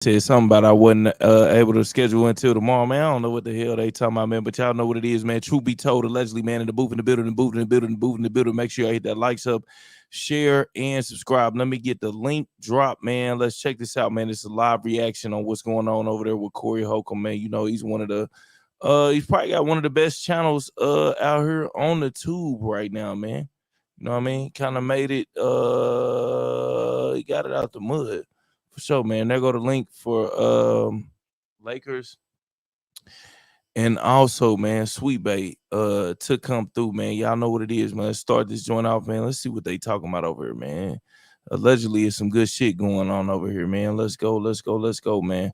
Said something about I wasn't able to schedule until tomorrow, man. I don't know what the hell they talking about, man, but y'all know what it is, man. Truth be told, allegedly, man, in the booth, in the building, in the booth, in the building, in the booth, in the building. Make sure y'all hit that likes up, share, and subscribe. Let me get the link drop, man. Let's check this out, man. It's a live reaction on what's going on over there with Corey Holcomb, man. You know, he's one of the he's probably got one of the best channels out here on the tube right now, man. You know what I mean? Kind of made it he got it out the mud. For sure, man. There go the link for Lakers. And also, man, Sweet Bay to come through, man. Y'all know what it is, man. Let's start this joint off, man. Let's see what they talking about over here, man. Allegedly, it's some good shit going on over here, man. Let's go, let's go, let's go, man.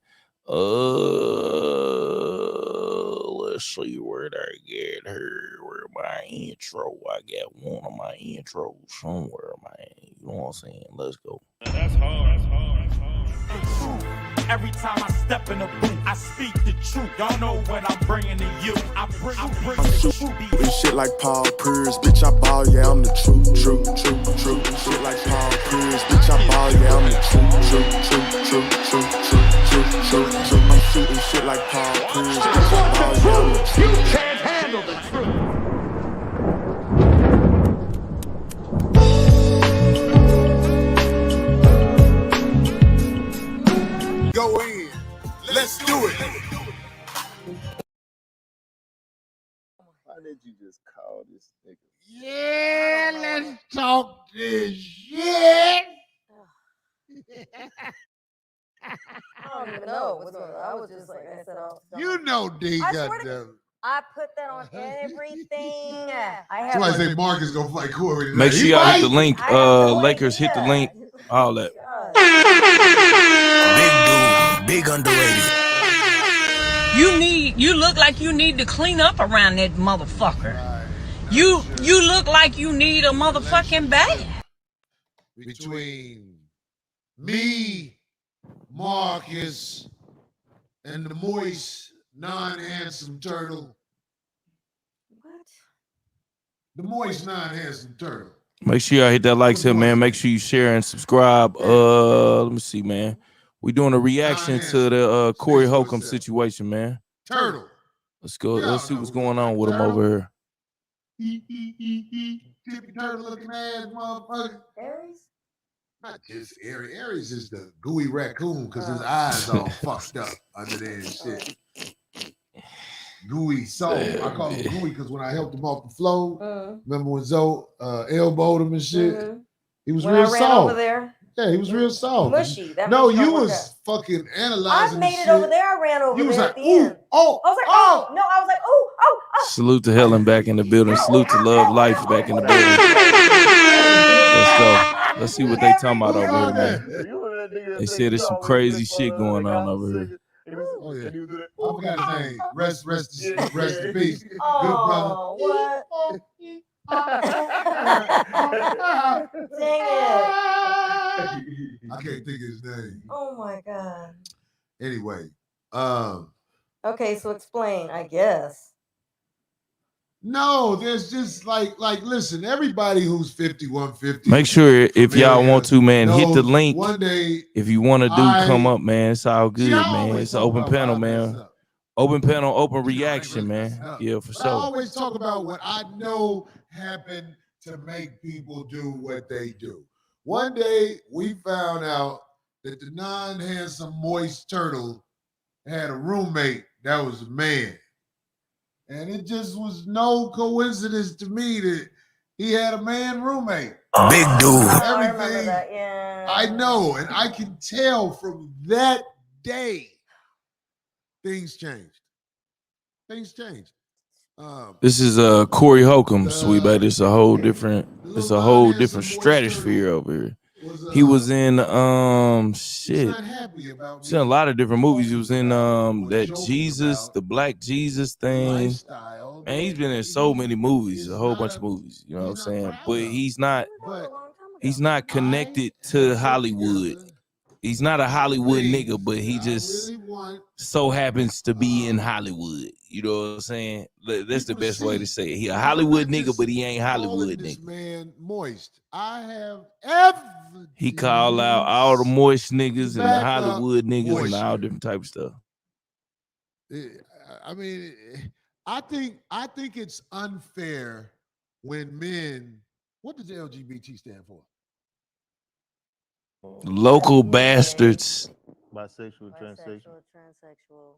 Let's see where I get her. Where my intro? I got one of my intros somewhere, man. You know what I'm saying? Let's go. That's hard. That's hard. That's hard. Every time I step in the booth, I speak the truth. Y'all know what I'm bringing to you. I bring the truth. This shit like Paul Pierce, bitch, I ball, yeah, I'm the truth. Shit like Paul Pierce, bitch, I ball, yeah, I'm the truth. I'm shooting shit like Paul Pierce, bitch, I ball, yeah, I'm the truth. You can't handle the truth. Go in, let's do it. Why did you just call this nigga? Yeah, let's talk this shit. I don't even know what's going on. I was just like, I said, You know D I got swear to them. I put that on everything. I have Somebody one. say Mark is gonna fight Corey tonight. Make sure He y'all hit might. the link. I have no Lakers hit the idea. link. All that. Big dude, big underrated. You look like you need to clean up around that motherfucker. You look like you need a motherfucking bath. Between me, Marcus, and the moist, non-handsome turtle. What? The moist, non-handsome turtle. Make sure y'all hit that likes up, man. Make sure you share and subscribe. Let me see, man. We doing a reaction to the Corey Holcomb situation, man. Turtle. Let's go. Let's see what's going on with him over here. Tippy turtle looking ass motherfucker. Aries? Not just Aries. Aries is the gooey raccoon because his eyes all fucked up under there and shit. Gooey soul. I call him gooey because when I helped him off the floor, remember when Zoe elbowed him and shit? He was When real I ran soft. over there, Yeah, he was real soft. mushy. That No, mushy don't you work was out. fucking I analyzing made the it shit. over there. I ran over You was there like, at the end. oh, I was like, oh, no, I was like, oh. Salute to Helen back in the building. Salute to Love Life back in the building. Let's go. Let's see what they talking about over here, man. They said there's some crazy shit going on over here. Oh, yeah. I forgot his name. Rest in peace. Good brother. Oh, what? Dang it. I can't think of his name. Oh, my God. Anyway, Okay, so explain, I guess. no, there's just like listen, everybody who's 5150. Make sure if y'all want to, man, hit the link. One day, if you want to come up, man, it's all good, man. It's an open panel, man. Open panel, open reaction, man. Yeah, for I sure. always talk about what I know happened to make people do what they do. One day, we found out that the non-handsome moist turtle had a roommate that was a man. And it just was no coincidence to me that he had a man roommate. Big dude. I remember that, yeah. I know, and I can tell from that day, things changed. Things changed. This is Corey Holcomb, sweet baby. It's a whole different stratosphere over here. He was in shit. He's in a lot of different movies. He was in that Jesus, the Black Jesus thing. Man, he's been in so many movies, a whole bunch of movies. You know what I'm saying? But he's not connected to Hollywood. He's not a Hollywood nigga, but he just everyone so happens to be in Hollywood. You know what I'm saying? That's the people to best way to see. say it. He a I'm Hollywood not nigga, just but he ain't calling Hollywood this nigga. man moist. I have evidence. He call out all the moist niggas and the back up Hollywood niggas and all moisture. different type of stuff. I mean, I think it's unfair when men. What does LGBT stand for? Local bastards. Bisexual, transsexual. Bisexual, transsexual,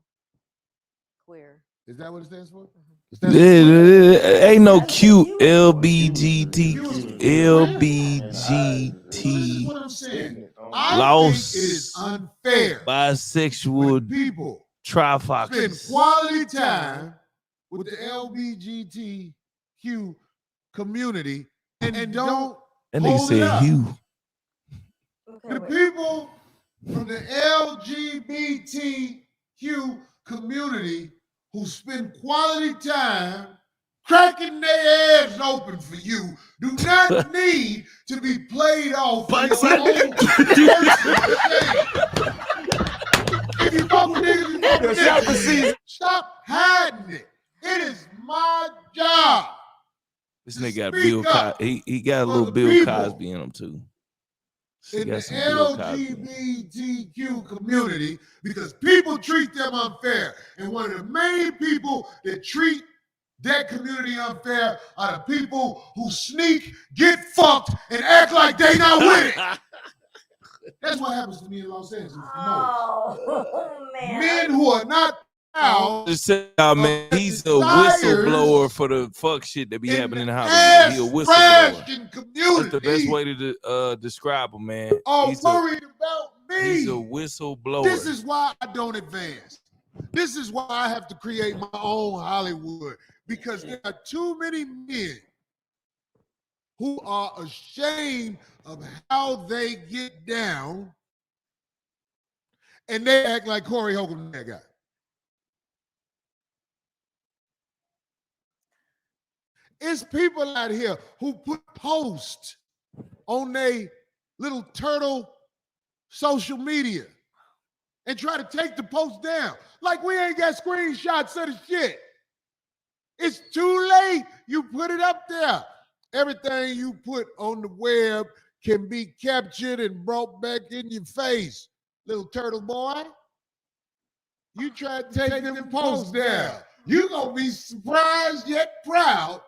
queer. Is that what it stands for? It stands for Ain't no cute This LBGT is what I'm saying. I Lost. think it is unfair bisexual when people spend trifoxes. quality time with the LGBTQ community and don't That nigga hold it said up. Hugh. Okay, The wait. people from the LGBTQ community who spend quality time cracking their ass open for you do not need to be played off for your own personal shame. If you fuck with niggas, you fuck with niggas. Stop hiding it. It is my job. This nigga got Speak Bill up Cosby. He got a for little the Bill people Cosby in him too. He in the got some Bill Cosby. LGBTQ community because people treat them unfair. And one of the main people that treat that community unfair are the people who sneak, get fucked, and act like they not with it. That's what happens to me in Los Angeles the most. Oh, man. Men who are not proud Just say, man, he's a desires whistleblower for the fuck shit that be in happening in the Hollywood. He a whistleblower. ass-trashing That's community the best way to describe him, man. are He's worried about me. He's a whistleblower. This is why I don't advance. This is why I have to create my own Hollywood, because there are too many men who are ashamed of how they get down, and they act like Corey Holcomb, that guy. It's people out here who put posts on their little turtle social media and try to take the post down. Like we ain't got screenshots of the shit. It's too late. You put it up there. Everything you put on the web can be captured and brought back in your face. Little turtle boy, you try to take them posts down. You gonna be surprised yet proud.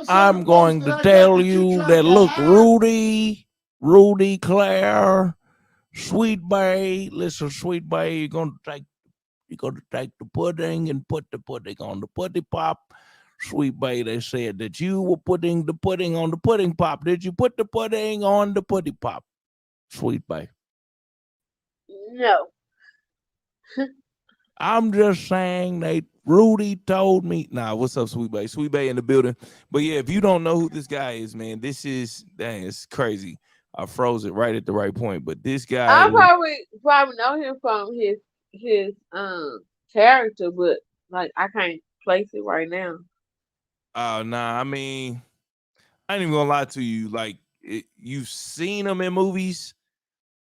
I'm going to tell you that look, Rudy, Claire, Sweet Bay. Listen, Sweet Bay, you're gonna take the pudding and put the pudding on the putty pop. Sweet Bay, they said that you were putting the pudding on the pudding pop. Did you put the pudding on the putty pop? Sweet Bay. No. I'm just saying that Rudy told me. Nah, what's up, Sweet Bay? Sweet Bay in the building. But yeah, if you don't know who this guy is, man, this is, dang, it's crazy. I froze it right at the right point. But this guy, I probably know him from his character, but like I can't place it right now. Nah, I mean, I ain't even gonna lie to you. Like, you've seen him in movies,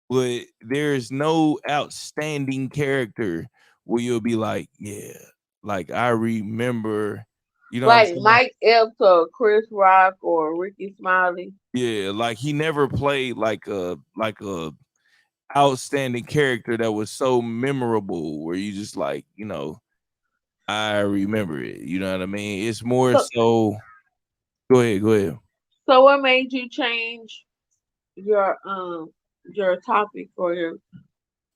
but there's no outstanding character where you'll be like, yeah, like I remember, you know, like Mike Epps or Chris Rock or Ricky Smiley. Yeah, like he never played like a outstanding character that was so memorable where you just like, you know, I remember it. You know what I mean? It's more so. Go ahead. So what made you change your topic or your?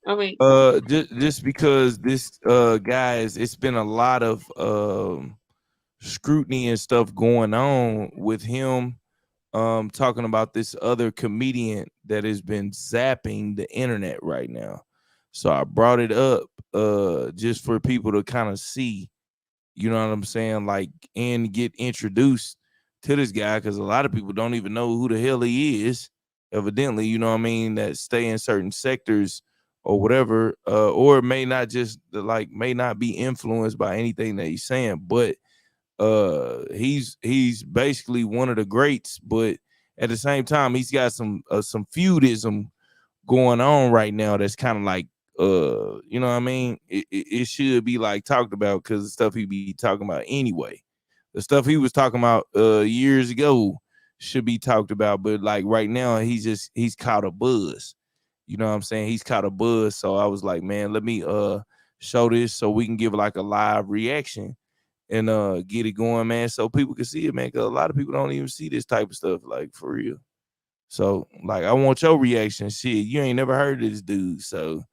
I mean, just because this guys, it's been a lot of scrutiny and stuff going on with him. Talking about this other comedian that has been zapping the internet right now. So I brought it up just for people to kind of see, you know what I'm saying, like, and get introduced to this guy, because a lot of people don't even know who the hell he is, evidently, you know what I mean, that stay in certain sectors or whatever, or may not be influenced by anything that he's saying, but he's basically one of the greats, but at the same time he's got some feudism going on right now that's kind of like you know what I mean? It should be like talked about because the stuff he be talking about anyway. The stuff he was talking about years ago should be talked about, but like right now he's caught a buzz. You know what I'm saying? He's caught a buzz. So I was like, man, let me show this so we can give like a live reaction and get it going, man, so people can see it, man. Cause a lot of people don't even see this type of stuff, like for real. So like I want your reaction. Shit, you ain't never heard of this dude. So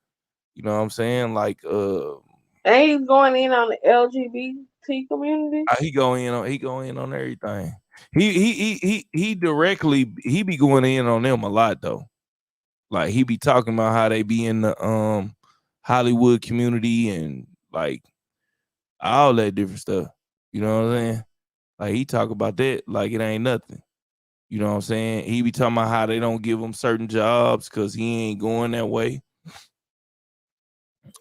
you know what I'm saying? Like And he's going in on the LGBT community. he go in on everything. He directly he be going in on them a lot though. Like he be talking about how they be in the Hollywood community and like all that different stuff. You know what I'm saying? Like he talk about that like it ain't nothing. You know what I'm saying? He be talking about how they don't give him certain jobs because he ain't going that way.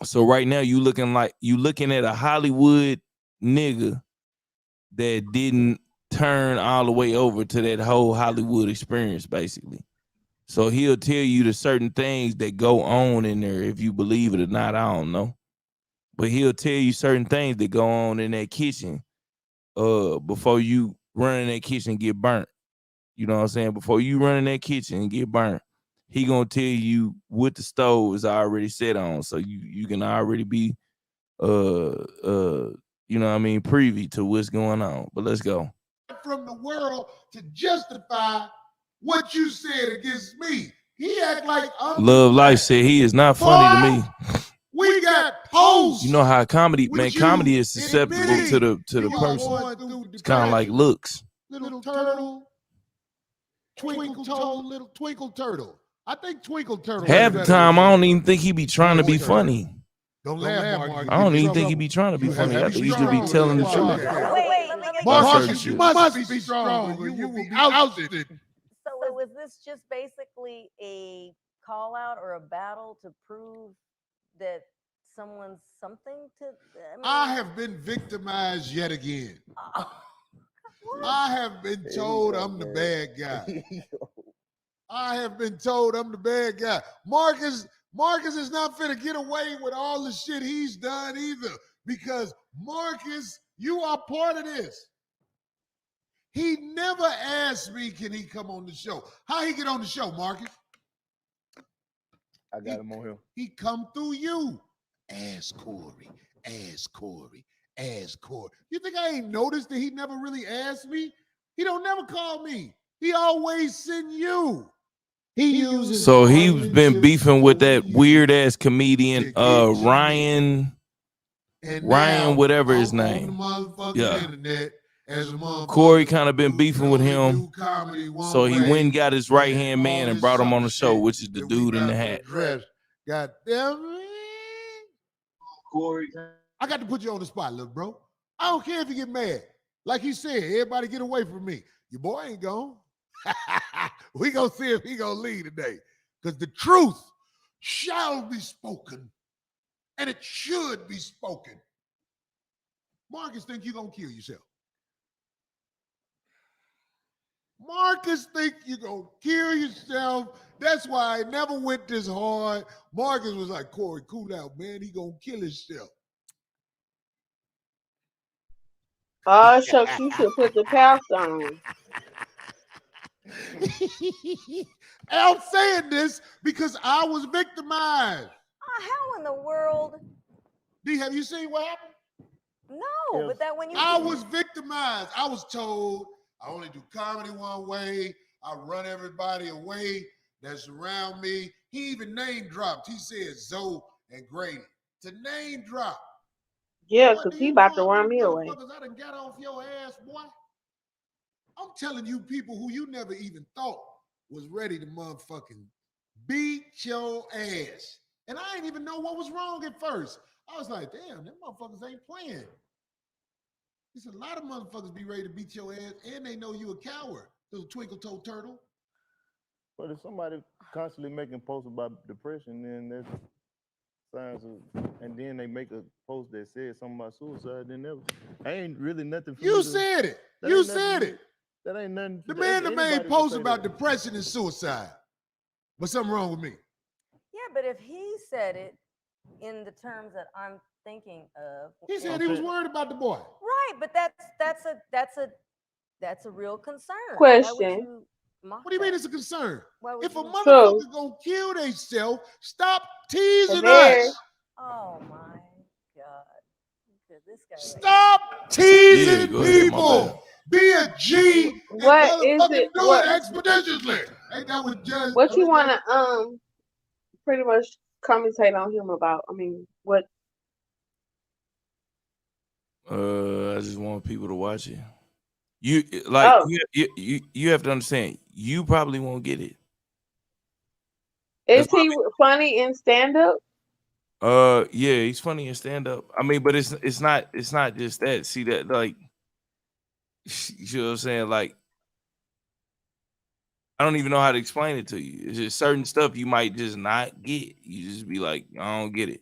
So right now you looking at a Hollywood nigga that didn't turn all the way over to that whole Hollywood experience, basically. So he'll tell you the certain things that go on in there, if you believe it or not, I don't know. But he'll tell you certain things that go on in that kitchen before you run in that kitchen and get burnt. You know what I'm saying? Before you run in that kitchen and get burnt, he gonna tell you what the stove is already set on. So you can already be you know what I mean, privy to what's going on. But let's go. From the world to justify what you said against me. He act like I'm Love Life said he is not funny to me. We got posts. You know how comedy, with man, you comedy is susceptible to the you person. going through It's kind of like depression. looks. Little turtle, twinkle toe, little twinkle turtle. I think twinkle turtle. Half the time, I don't even think he be trying to be funny. Don't laugh, Mark. I don't even think he be trying to be funny. I think he just be telling the truth. Wait, let me get Marcus, you must be strong, or you will be ousted. So was this just basically a call out or a battle to prove that someone's something to? I have been victimized yet again. I have been told I'm the bad guy. I have been told I'm the bad guy. Marcus is not finna get away with all the shit he's done either. Because Marcus, you are part of this. He never asked me, can he come on the show? How he get on the show, Marcus? I got him on here. He come through you. Ask Corey. Ask Corey. Ask Corey. You think I ain't noticed that he never really asked me? He don't never call me. He always send you. He uses. So he's been beefing with that weird ass comedian, Ryan, whatever his name. Yeah. Corey kind of been beefing with him. So he went and got his right hand man and brought him on the show, which is the dude in the hat. God damn it. Corey. I got to put you on the spot, little bro. I don't care if you get mad. Like he said, everybody get away from me. Your boy ain't gone. We gonna see if he gonna leave today. Because the truth shall be spoken. And it should be spoken. Marcus think you gonna kill yourself. Marcus think you gonna kill yourself. That's why I never went this hard. Marcus was like, Corey, cool out, man. He gonna kill himself. Oh, Shucks, you should put the pastor on. I'm saying this because I was victimized. How in the world? D, have you seen what happened? No, yes. But that when you I was victimized. I was told I only do comedy one way. I run everybody away that's around me. He even name dropped. He said Zoe and Grady. To name drop. Yeah, because he about to run me away. I done got off your ass, boy. I'm telling you people who you never even thought was ready to motherfucking beat your ass. And I didn't even know what was wrong at first. I was like, damn, them motherfuckers ain't playing. There's a lot of motherfuckers be ready to beat your ass, and they know you a coward, little twinkle-toe turtle. But if somebody constantly making posts about depression, then that's signs of, and then they make a post that says something about suicide, then that ain't really nothing for you said it. You said it. That ain't nothing. The man that made posts about depression and suicide. But something wrong with me. Yeah, but if he said it, in the terms that I'm thinking of. He said he was worried about the boy. Right, but that's a real concern. Question. What do you mean it's a concern? If a True. motherfucker gonna kill themselves, stop teasing Very. us. Oh my God. This guy. Stop Yeah, teasing go ahead, my people. bad. Be a G and What is motherfucking it? do it expeditiously. Ain't that what Judge? What you wanna pretty much commentate on him about? I mean, what? I just want people to watch it. You like Oh, you have to understand. You probably won't get it. is That's why. he funny in stand up? Yeah, he's funny in stand up. I mean, but it's not just that. See that like, you know what I'm saying? Like, I don't even know how to explain it to you. It's just certain stuff you might just not get. You just be like, I don't get it.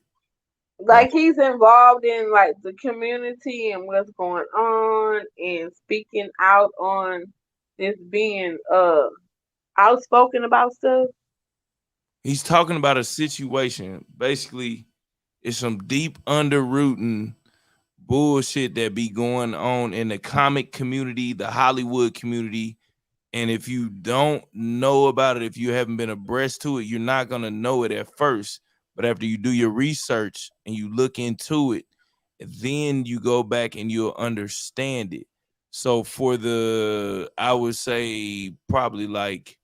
Like he's involved in like the community and what's going on and speaking out on this being outspoken about stuff. He's talking about a situation. Basically, it's some deep underrooting bullshit that be going on in the comic community, the Hollywood community. And if you don't know about it, if you haven't been abreast to it, you're not going to know it at first. But after you do your research and you look into it, then you go back and you'll understand it. So for I would say probably like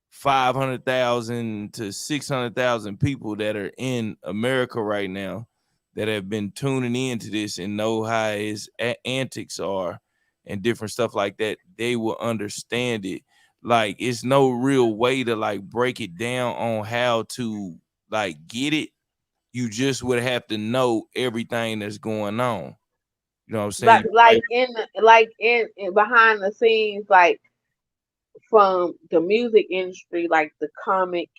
500,000 to 600,000 people that are in America right now that have been tuning into this and know how his antics are and different stuff like that, they will understand it. Like, it's no real way to like break it down on how to like get it. You just would have to know everything that's going on. You know what I'm saying? Like in behind the scenes, like from the music industry, like the comic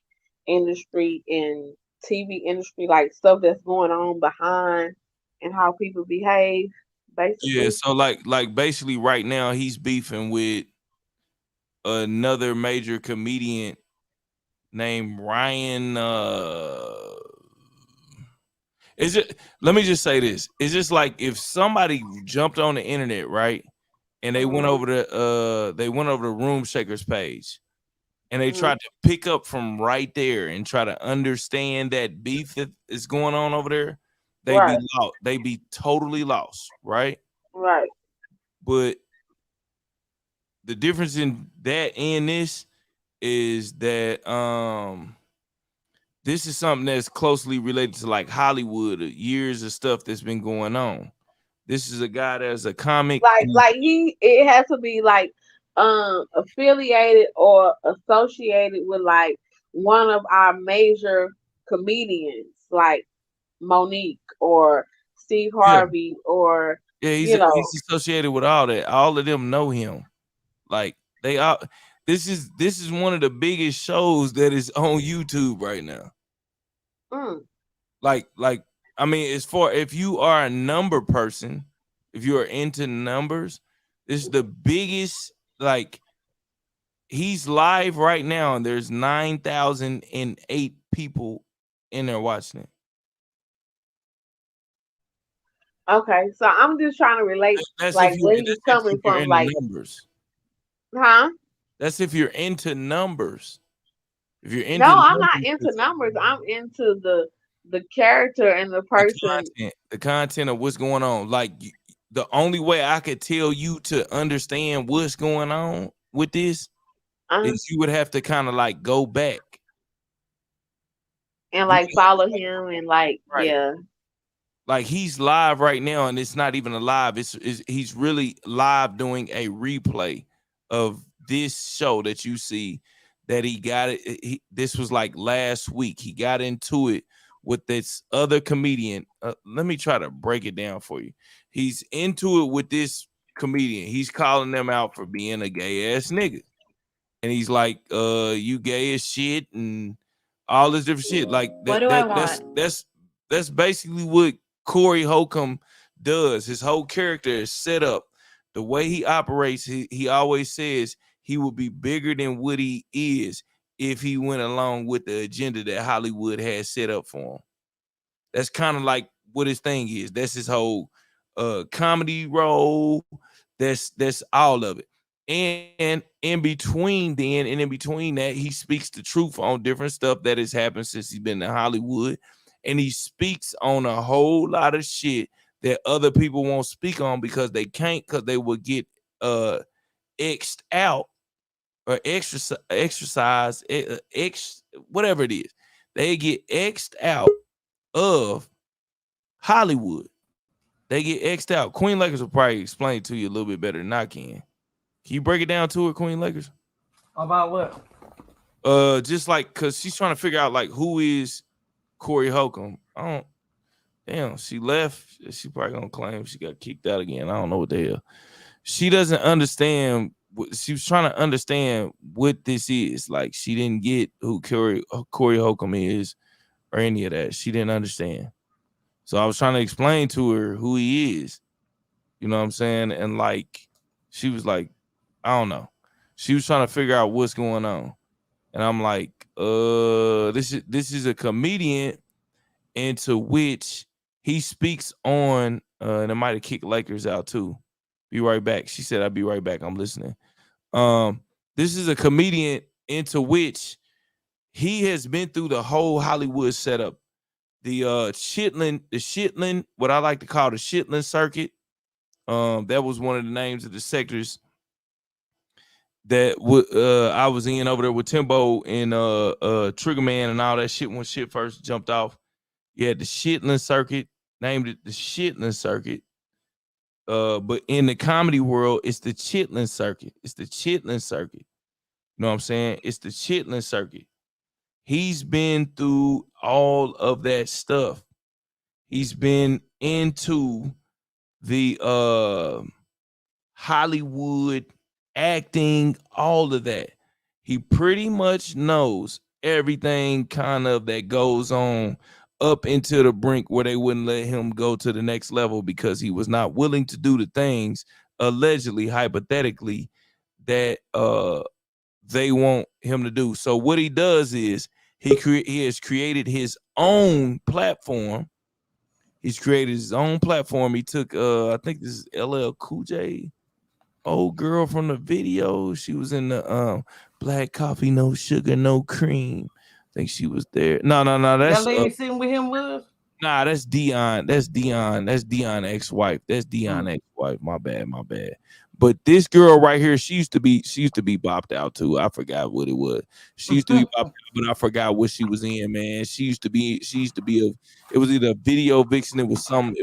industry and TV industry, like stuff that's going on behind and how people behave, Yeah, basically. so like basically right now he's beefing with another major comedian named Ryan. Is it? Let me just say this: it's just like if somebody jumped on the internet, right, and they went Mhm. over the Room Shakers page, and they Mhm. tried to pick up from right there and try to understand that beef that is going on over there. They be Right. lost. They be totally lost, right? Right. But the difference in that and this is that this is something that's closely related to like Hollywood, years of stuff that's been going on. This is a guy that's a comic. Like it has to be like affiliated or associated with like one of our major comedians, like Monique or Steve Yeah, Harvey or yeah, you know. he's associated with all that. All of them know him. Like they all. This is one of the biggest shows that is on YouTube right now. Mm, Like I mean, as far if you are a number person, if you are into numbers, this is the biggest. Like, he's live right now, and there's 9,008 people in there watching it. okay, so I'm just trying to relate That's like if you. where That's he's if coming you're from, into like, numbers. huh? That's if you're into numbers. If you're No, into I'm not numbers, into numbers. I'm into the character and the person. the content of what's going on. Like, the only way I could tell you to understand what's going on with this Uh, is you would have to kind of like go back. and You like would have to follow go him and like back. Right. yeah. Like, he's live right now, and it's not even a live. He's really live doing a replay of this show that you see that he got it. This was like last week. He got into it with this other comedian. Let me try to break it down for you. He's into it with this comedian. He's calling them out for being a gay ass nigga. And he's like, you gay as shit and all this different shit. Like What do I want? that's basically what Corey Holcomb does. His whole character is set up. The way he operates, he always says he would be bigger than what he is if he went along with the agenda that Hollywood has set up for him. That's kind of like what his thing is. That's his whole comedy role. That's all of it. And in between then and in between that, he speaks the truth on different stuff that has happened since he's been in Hollywood. And he speaks on a whole lot of shit that other people won't speak on because they can't, because they will get X'd out or exercise, whatever it is. They get X'd out of Hollywood. They get X'd out. Queen Lakers will probably explain it to you a little bit better than I can. Can you break it down to her, Queen Lakers? About what? Just like, cause she's trying to figure out like who is Corey Holcomb. Damn, she left. She probably gonna claim she got kicked out again. I don't know what the hell. She doesn't understand. She was trying to understand what this is. Like, she didn't get who Corey Holcomb is or any of that. She didn't understand. So I was trying to explain to her who he is. You know what I'm saying? And like, she was like, I don't know. She was trying to figure out what's going on. And I'm like, this is a comedian into which he speaks on, and it might have kicked Lakers out too. Be right back. She said, I'll be right back. I'm listening. This is a comedian into which he has been through the whole Hollywood setup. The Chitlin, what I like to call the Chitlin circuit. That was one of the names of the sectors that I was in over there with Timbo and Triggerman and all that shit when shit first jumped off. You had the Chitlin circuit, named it the Chitlin circuit. But in the comedy world, it's the Chitlin circuit. It's the Chitlin circuit. You know what I'm saying? It's the Chitlin circuit. He's been through all of that stuff. He's been into the Hollywood acting, all of that. He pretty much knows everything kind of that goes on up into the brink where they wouldn't let him go to the next level because he was not willing to do the things, allegedly, hypothetically, that they want him to do. So what he does is he has created his own platform. He's created his own platform. He took I think this is LL Cool J, old girl from the video. She was in the Black Coffee, No Sugar, No Cream. I think she was there. No. That's that lady sitting with him was? Nah, that's Dion. That's Dion ex-wife. That's Dion ex-wife. My bad. But this girl right here, she used to be bopped out too. I forgot what it was. She used to be bopped out, but I forgot what she was in, man. She used to be it was either a video vixen, it was some,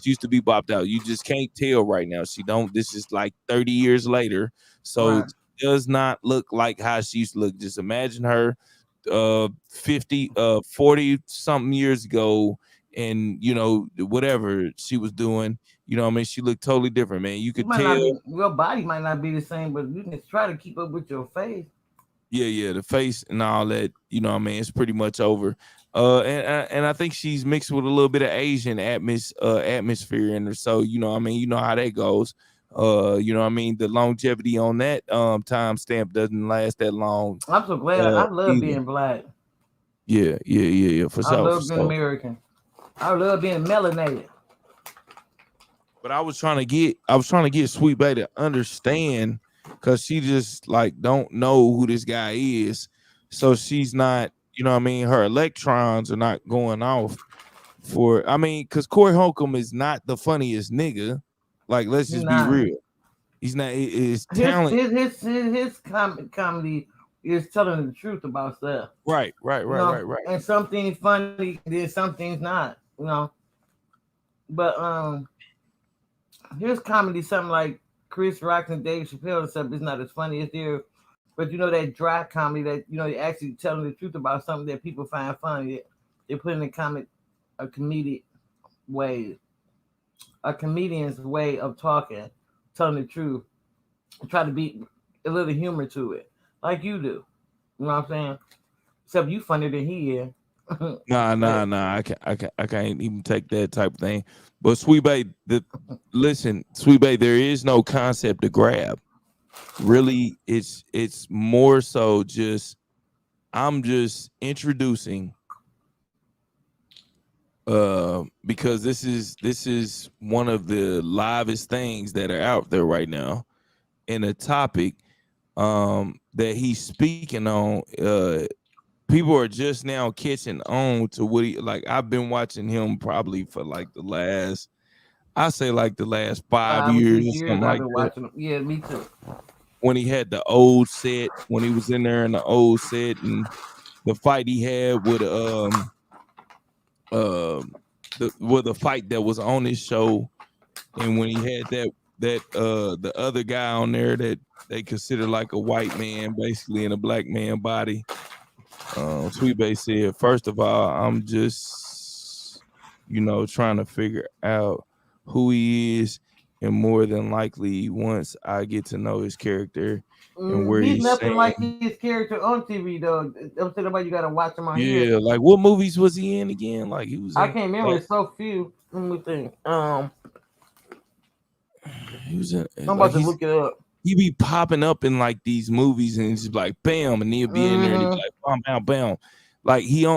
she used to be bopped out. You just can't tell right now. This is like 30 years later. So Right. it does not look like how she used to look. Just imagine her 40 something years ago, and you know, whatever she was doing, you know what I mean, she looked totally different, man. You could tell your body might not be the same, but you can try to keep up with your face. yeah, the face and all that, you know what I mean, it's pretty much over. And I think she's mixed with a little bit of Asian atmosphere in her, so you know what I mean, you know how that goes. You know what I mean, the longevity on that time stamp doesn't last that long. I'm so glad. I love being black. Yeah, for sure. I love being American. I love being melanated. But I was trying to get Sweet Bay to understand, because she just like don't know who this guy is. So she's not, you know what I mean, her electrons are not going off for, I mean, because Corey Holcomb is not the funniest nigga. Like, let's just be real. He's not. His talent. His comedy is telling the truth about stuff. Right. And some things funny, then some things not. You know. But his comedy, something like Chris Rock and Dave Chappelle and stuff, is not as funny as theirs. But you know, that dry comedy that, you know, they're actually telling the truth about something that people find funny. They put in a comedic way, a comedian's way of talking, telling the truth, try to be a little humor to it, like you do. You know what I'm saying? Except you funnier than he is. Nah. I can't even take that type of thing. But Sweet Bay, Sweet Bay, there is no concept to grab. Really, it's more so just, I'm just introducing because this is one of the livest things that are out there right now, and a topic that he's speaking on. People are just now catching on to what he like. I've been watching him probably for like the last, I say like the last 5 years or 5 or 6 years something I've like been that. watching them. Yeah, me too. When he had the old set, when he was in there in the old set, and the fight he had with the fight that was on his show, and when he had that the other guy on there that they consider like a white man, basically in a black man body. Sweet Bay said, first of all, I'm just, trying to figure out who he is, and more than likely, once I get to know his character and where He's he's nothing like saying, his character on TV though. I'm saying about you gotta watch him on here. yeah, like what movies was he in again? Like he was I in, can't remember. It's so few. Let me think. he was in, I'm like about to look it up. he be popping up in like these movies, and it's just like bam, and he'll be in there and he'll be like bam, bam, bam. Like he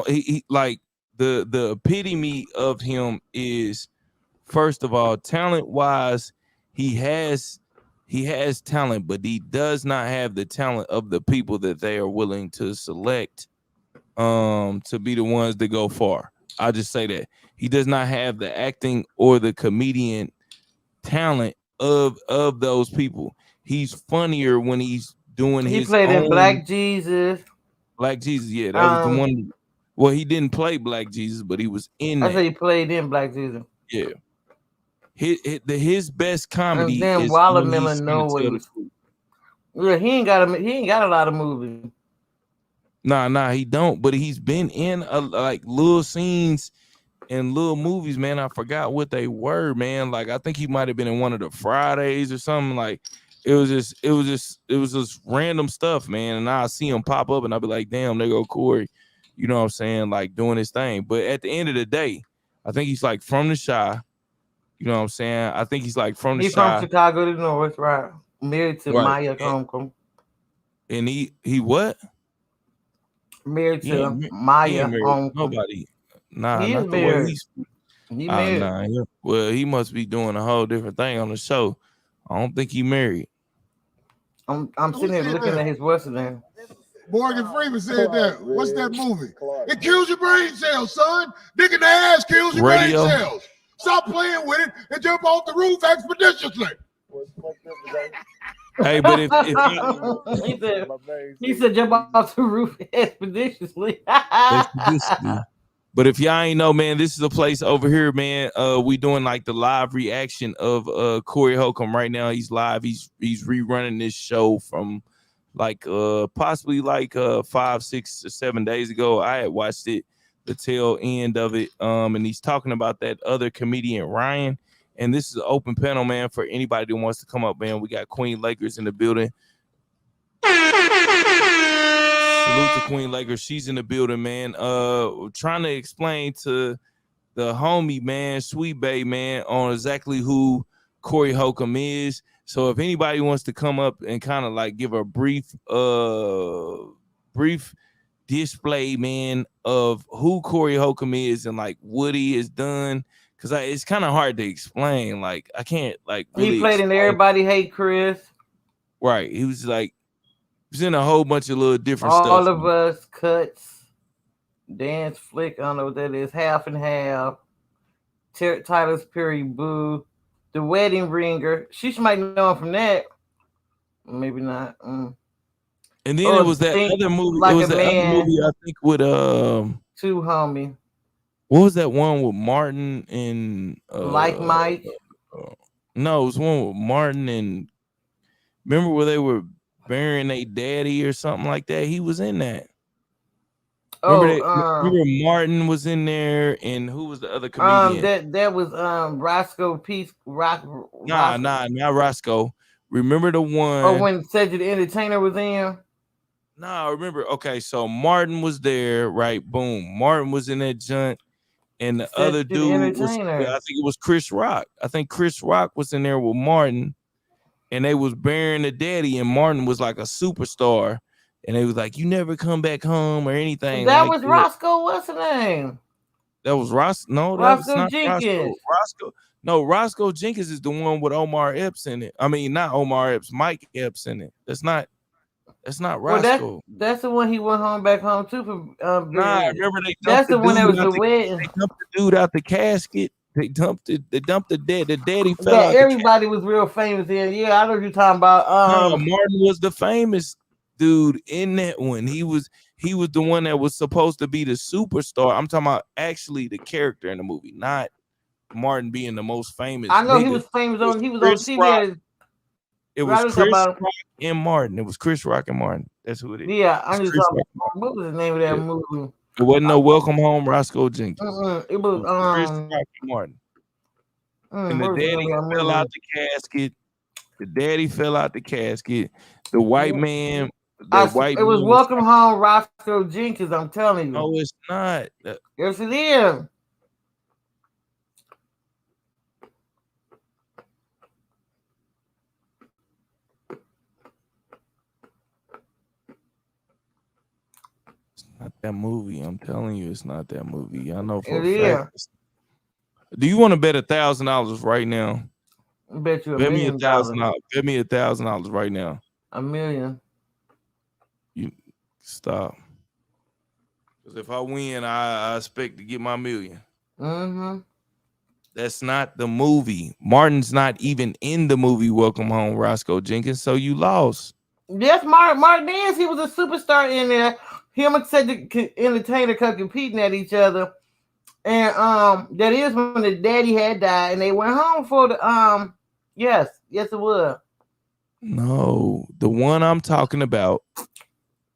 like the epitome of him is, first of all, talent wise, he has talent, but he does not have the talent of the people that they are willing to select to be the ones that go far. I'll just say that he does not have the acting or the comedian talent of those people. He's funnier when he's doing He his played in own Black Jesus. Black Jesus. Yeah, that was the one. Well, he didn't play Black Jesus, but he was in I that. said he played in Black Jesus. Yeah. His best comedy And then is when he's Watermelon trying to tell the Noise. truth. Yeah, he ain't got a lot of movies. Nah, he don't. But he's been in like little scenes in little movies, man. I forgot what they were, man. Like I think he might have been in one of the Fridays or something. Like it was just random stuff, man. And I see him pop up, and I'll be like, damn, there go Corey. You know what I'm saying? Like doing his thing. But at the end of the day, I think he's like from the Chi. You know what I'm saying? I think he's like from the He's Chi. from Chicago, Illinois, right? Married to Right. Maya Holcomb. And he what? Married He to ain't Maya married to Holcomb. nobody. Nah, He is not the way married. he's. He married. Nah. Well, he must be doing a whole different thing on the show. I don't think he married. I'm sitting here looking at his what's name. Morgan Freeman said that. What's that movie? It kills your brain cells, son. Dick in the ass kills your Radio. brain cells. Stop playing with it and jump off the roof expeditiously. Hey, but if he said jump off the roof expeditiously. But if y'all ain't know, man, this is a place over here, man. We doing like the live reaction of Corey Holcomb right now. He's live. He's rerunning this show from like possibly like 5, 6, or 7 days ago. I had watched it, the tail end of it. And he's talking about that other comedian, Ryan. And this is an open panel, man, for anybody that wants to come up, man. We got Queen Lakers in the building. Salute to Queen Lakers. She's in the building, man. Trying to explain to the homie, man, Sweet Bay, man, on exactly who Corey Holcomb is. So if anybody wants to come up and kind of like give a brief display, man, of who Corey Holcomb is and like what he has done. Cause it's kind of hard to explain. Like I can't like really He played in Everybody Hate Chris. Right. He was in a whole bunch of little different All stuff. All of Us, Cuts, Dance Flick. I don't know what that is. Half and Half. Tyler's Perry Boo. The Wedding Ringer. She might know him from that. Maybe not. And then it was that other movie. Like it was a that Man. other movie, I think, with Two Homie. What was that one with Martin and Like Mike? No, it was one with Martin and remember where they were burying their daddy or something like that? He was in that. Remember Martin was in there, and who was the other comedian? That was Roscoe Peace Rock. Nah, not Roscoe. Remember the one? Oh, when Cedric the Entertainer was in. No, remember. Okay, so Martin was there, right? Boom. Martin was in that joint, and the other dude was. I think it was Chris Rock. I think Chris Rock was in there with Martin, and they was burying the daddy, and Martin was like a superstar, and they was like, "You never come back home or anything." That like was that. Roscoe. What's the name? That was Ross. No, that's Roscoe not Jenkins. Roscoe Jenkins is the one with Omar Epps in it. I mean, not Omar Epps, Mike Epps in it. That's not Well, Roscoe. that's the one he went back home to for Nah, being. remember they That's dumped the the one that dude was out the the wedding. they dumped the dude out the casket. They dumped the daddy fell That out the casket. everybody was real famous in. Yeah, I know what you're talking about. No, Martin was the famous dude in that one. He was the one that was supposed to be the superstar. I'm talking about actually the character in the movie, not Martin being the most famous. I know nigga. he was famous on. He was Chris on TV. Rock. It was Right, Chris about- Rock and Martin. It was Chris Rock and Martin. That's who it is. Yeah, I It's knew. Chris Rock. What was the name of that Yeah. movie? It wasn't no Welcome Home, Roscoe Jenkins. It was Chris Rock and Martin. And the what was the name daddy of that fell movie? out the casket. The daddy fell out the casket. The white man. It was Welcome Home, Roscoe Jenkins. I'm telling you. No, it's not. Yes, it is. Not that movie. I'm telling you, it's not that movie. I know for It a fact. Do you want to bet $1,000 right now? I bet you Bet me $1,000,000. $1,000. Bet me $1,000 right now. $1 million. You stop. Because if I win, I expect to get my $1 million. Mm-hmm. That's not the movie. Martin's not even in the movie Welcome Home, Roscoe Jenkins. So you lost. Yes, Martin is. He was a superstar in there. Him and the entertainer kept competing at each other. And that is when the daddy had died and they went home for the yes it was. No, the one I'm talking about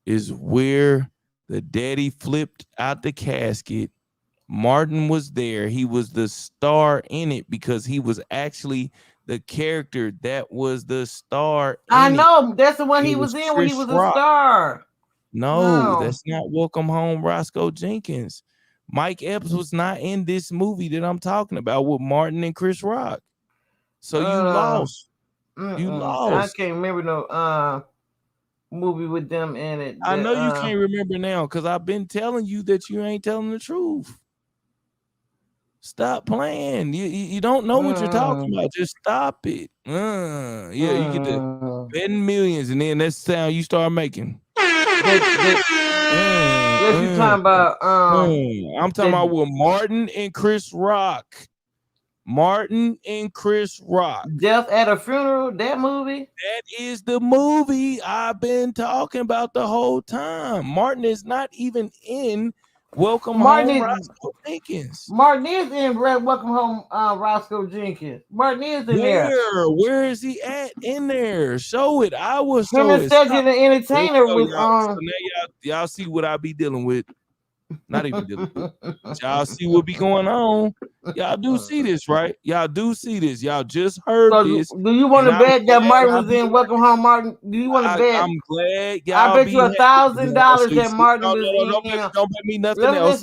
is where the daddy flipped out the casket. Martin was there. He was the star in it because he was actually the character that was the star. I know. That's the one he was in when he was a star. No, that's not Welcome Home, Roscoe Jenkins. Mike Epps was not in this movie that I'm talking about with Martin and Chris Rock. So you lost. You lost. I can't remember no movie with them in it. I know you can't remember now because I've been telling you that you ain't telling the truth. Stop playing. You don't know what you're talking about. Just stop it. Yeah, you get the betting millions, and then that's the sound you start making. What you talking about? I'm talking about with Martin and Chris Rock. Martin and Chris Rock. Death at a Funeral, that movie? That is the movie I've been talking about the whole time. Martin is not even in Welcome Home, Roscoe Jenkins. Martin is in Welcome Home, Roscoe Jenkins. Martin is in there. Where is he at in there? Show it. I was him and Cedric the Entertainer with so now y'all see what I be dealing with. Not even dealing with. Y'all see what be going on. Y'all do see this, right? Y'all do see this. Y'all just heard this. Do you want to bet that Martin was in Welcome Home, Martin? Do you want to bet? I'm glad y'all. I bet you $1,000 that Martin was in. Don't bet me nothing else.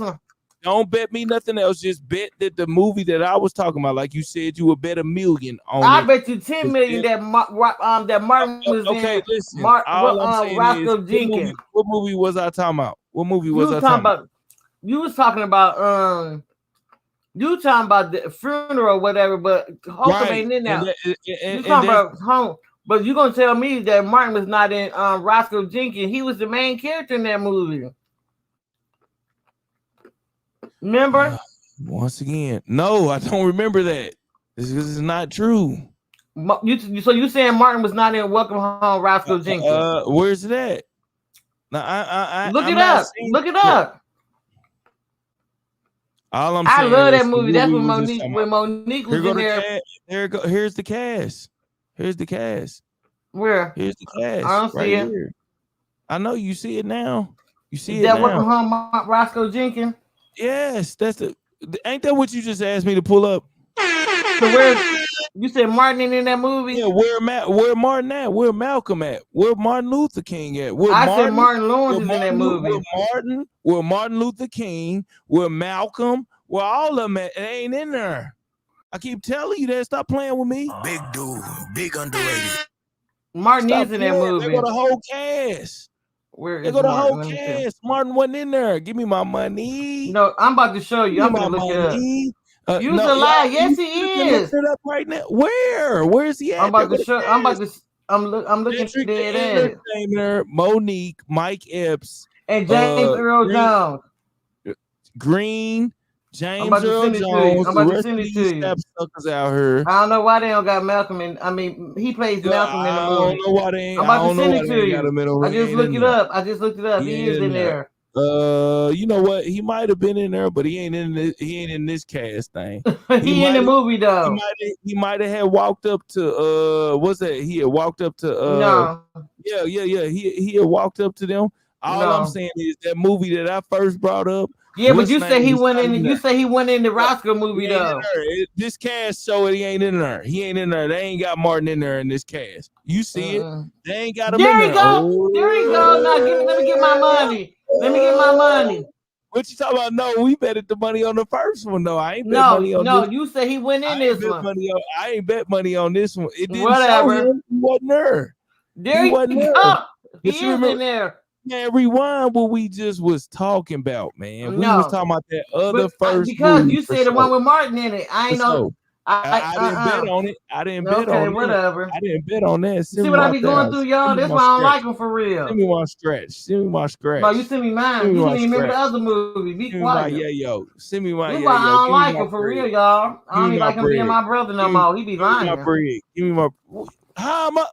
Don't bet me nothing else. Just bet that the movie that I was talking about, like you said, you would bet $1 million on it. I bet you $10 million that Martin was in. Okay, listen. Roscoe Jenkins. What movie was I talking about? What movie was I talking about? You was talking about the funeral or whatever, but Holcomb ain't in there. You talking about home, but you gonna tell me that Martin was not in Roscoe Jenkins? He was the main character in that movie. Remember? Once again, no, I don't remember that. This is not true. So you saying Martin was not in Welcome Home, Roscoe Jenkins? Where's it at? Now, look it up. Look it up. All I'm saying, I love that movie. That's when Monique was in there. Here's the cast. Here's the cast. Where? Here's the cast. I don't see it. Here. I know you see it now. You see Is it that now. Welcome Home, Roscoe Jenkins? Yes, ain't that what you just asked me to pull up? So where you said Martin in that movie? Yeah, where Martin at? Where Malcolm at? Where Martin Luther King at? Said Martin Lawrence is in that movie. Where Martin Luther King, where Malcolm, where all of them at, it ain't in there. I keep telling you that. Stop playing with me. Big dude, big underrated. Martin is in that movie. They got a whole cast. Where They is go the whole Martin? Let me see. cast. Martin wasn't in there. Give me my money. No, I'm about to show you. Give I'm me gonna my look it up. money. You's a lie. Yes, he you can look is. it up right now. Where is he at? I'm about There to go the show. I'm about cast. to. I'm looking Patrick dead the at it. Entertainer, Monique, Mike Epps, And James Earl Jones. Green, I'm James about to Earl send it to you. Jones, I'm the about to rest send of it to these you. sapsuckers out here. I don't know why they don't got Malcolm in. I mean, he plays Malcolm in the I movie. don't know why they ain't. I'm I about to don't know send why it they to ain't got you. him in the I ring. just He looked ain't it in there. up. I just looked it up. He is in there. You know what? He might have been in there, but he ain't in this. He ain't in this cast thing. He in the movie though. He might have had walked up to what's that? He had walked up to No. yeah. He had walked up to them. All I'm No. saying is that movie that I first brought up. Yeah, but what's you name say he was went not in. You there. say he went in the Roscoe movie He ain't in though. there. This cast show he ain't in there. He ain't in there. They ain't got Martin in there in this cast. You see it? They ain't got him in There there. he go. There he go. Now let me get my money. Let me get my money. What you talking about? No, we betted the money on the first one though. I ain't bet No, money on no, this. you say he went in this one. I ain't bet money on this one. It didn't Whatever. show him. He wasn't there. There He he wasn't there. go. He But you is remember, in there. man, rewind what we just was talking about, man. We was No. talking about that other But first because movie you for said the one sure. with Martin in it. I ain't For know. sure. I didn't bet on it. I didn't bet Okay, on it. whatever. I didn't bet on that. See what I be going through, y'all? That's why I don't like him for real. Send me my scratch. Send me my scratch. No, you send me mine. Send me You my didn't even remember the scratch. other movie. Be Give me my quiet. yayo. Send me my That's why I yayo. don't Give me like my him for bread. real, y'all. I Give don't me even my like him being bread. my brother no Give me- more. He be Give me my lying. bread. Give me my. How am I?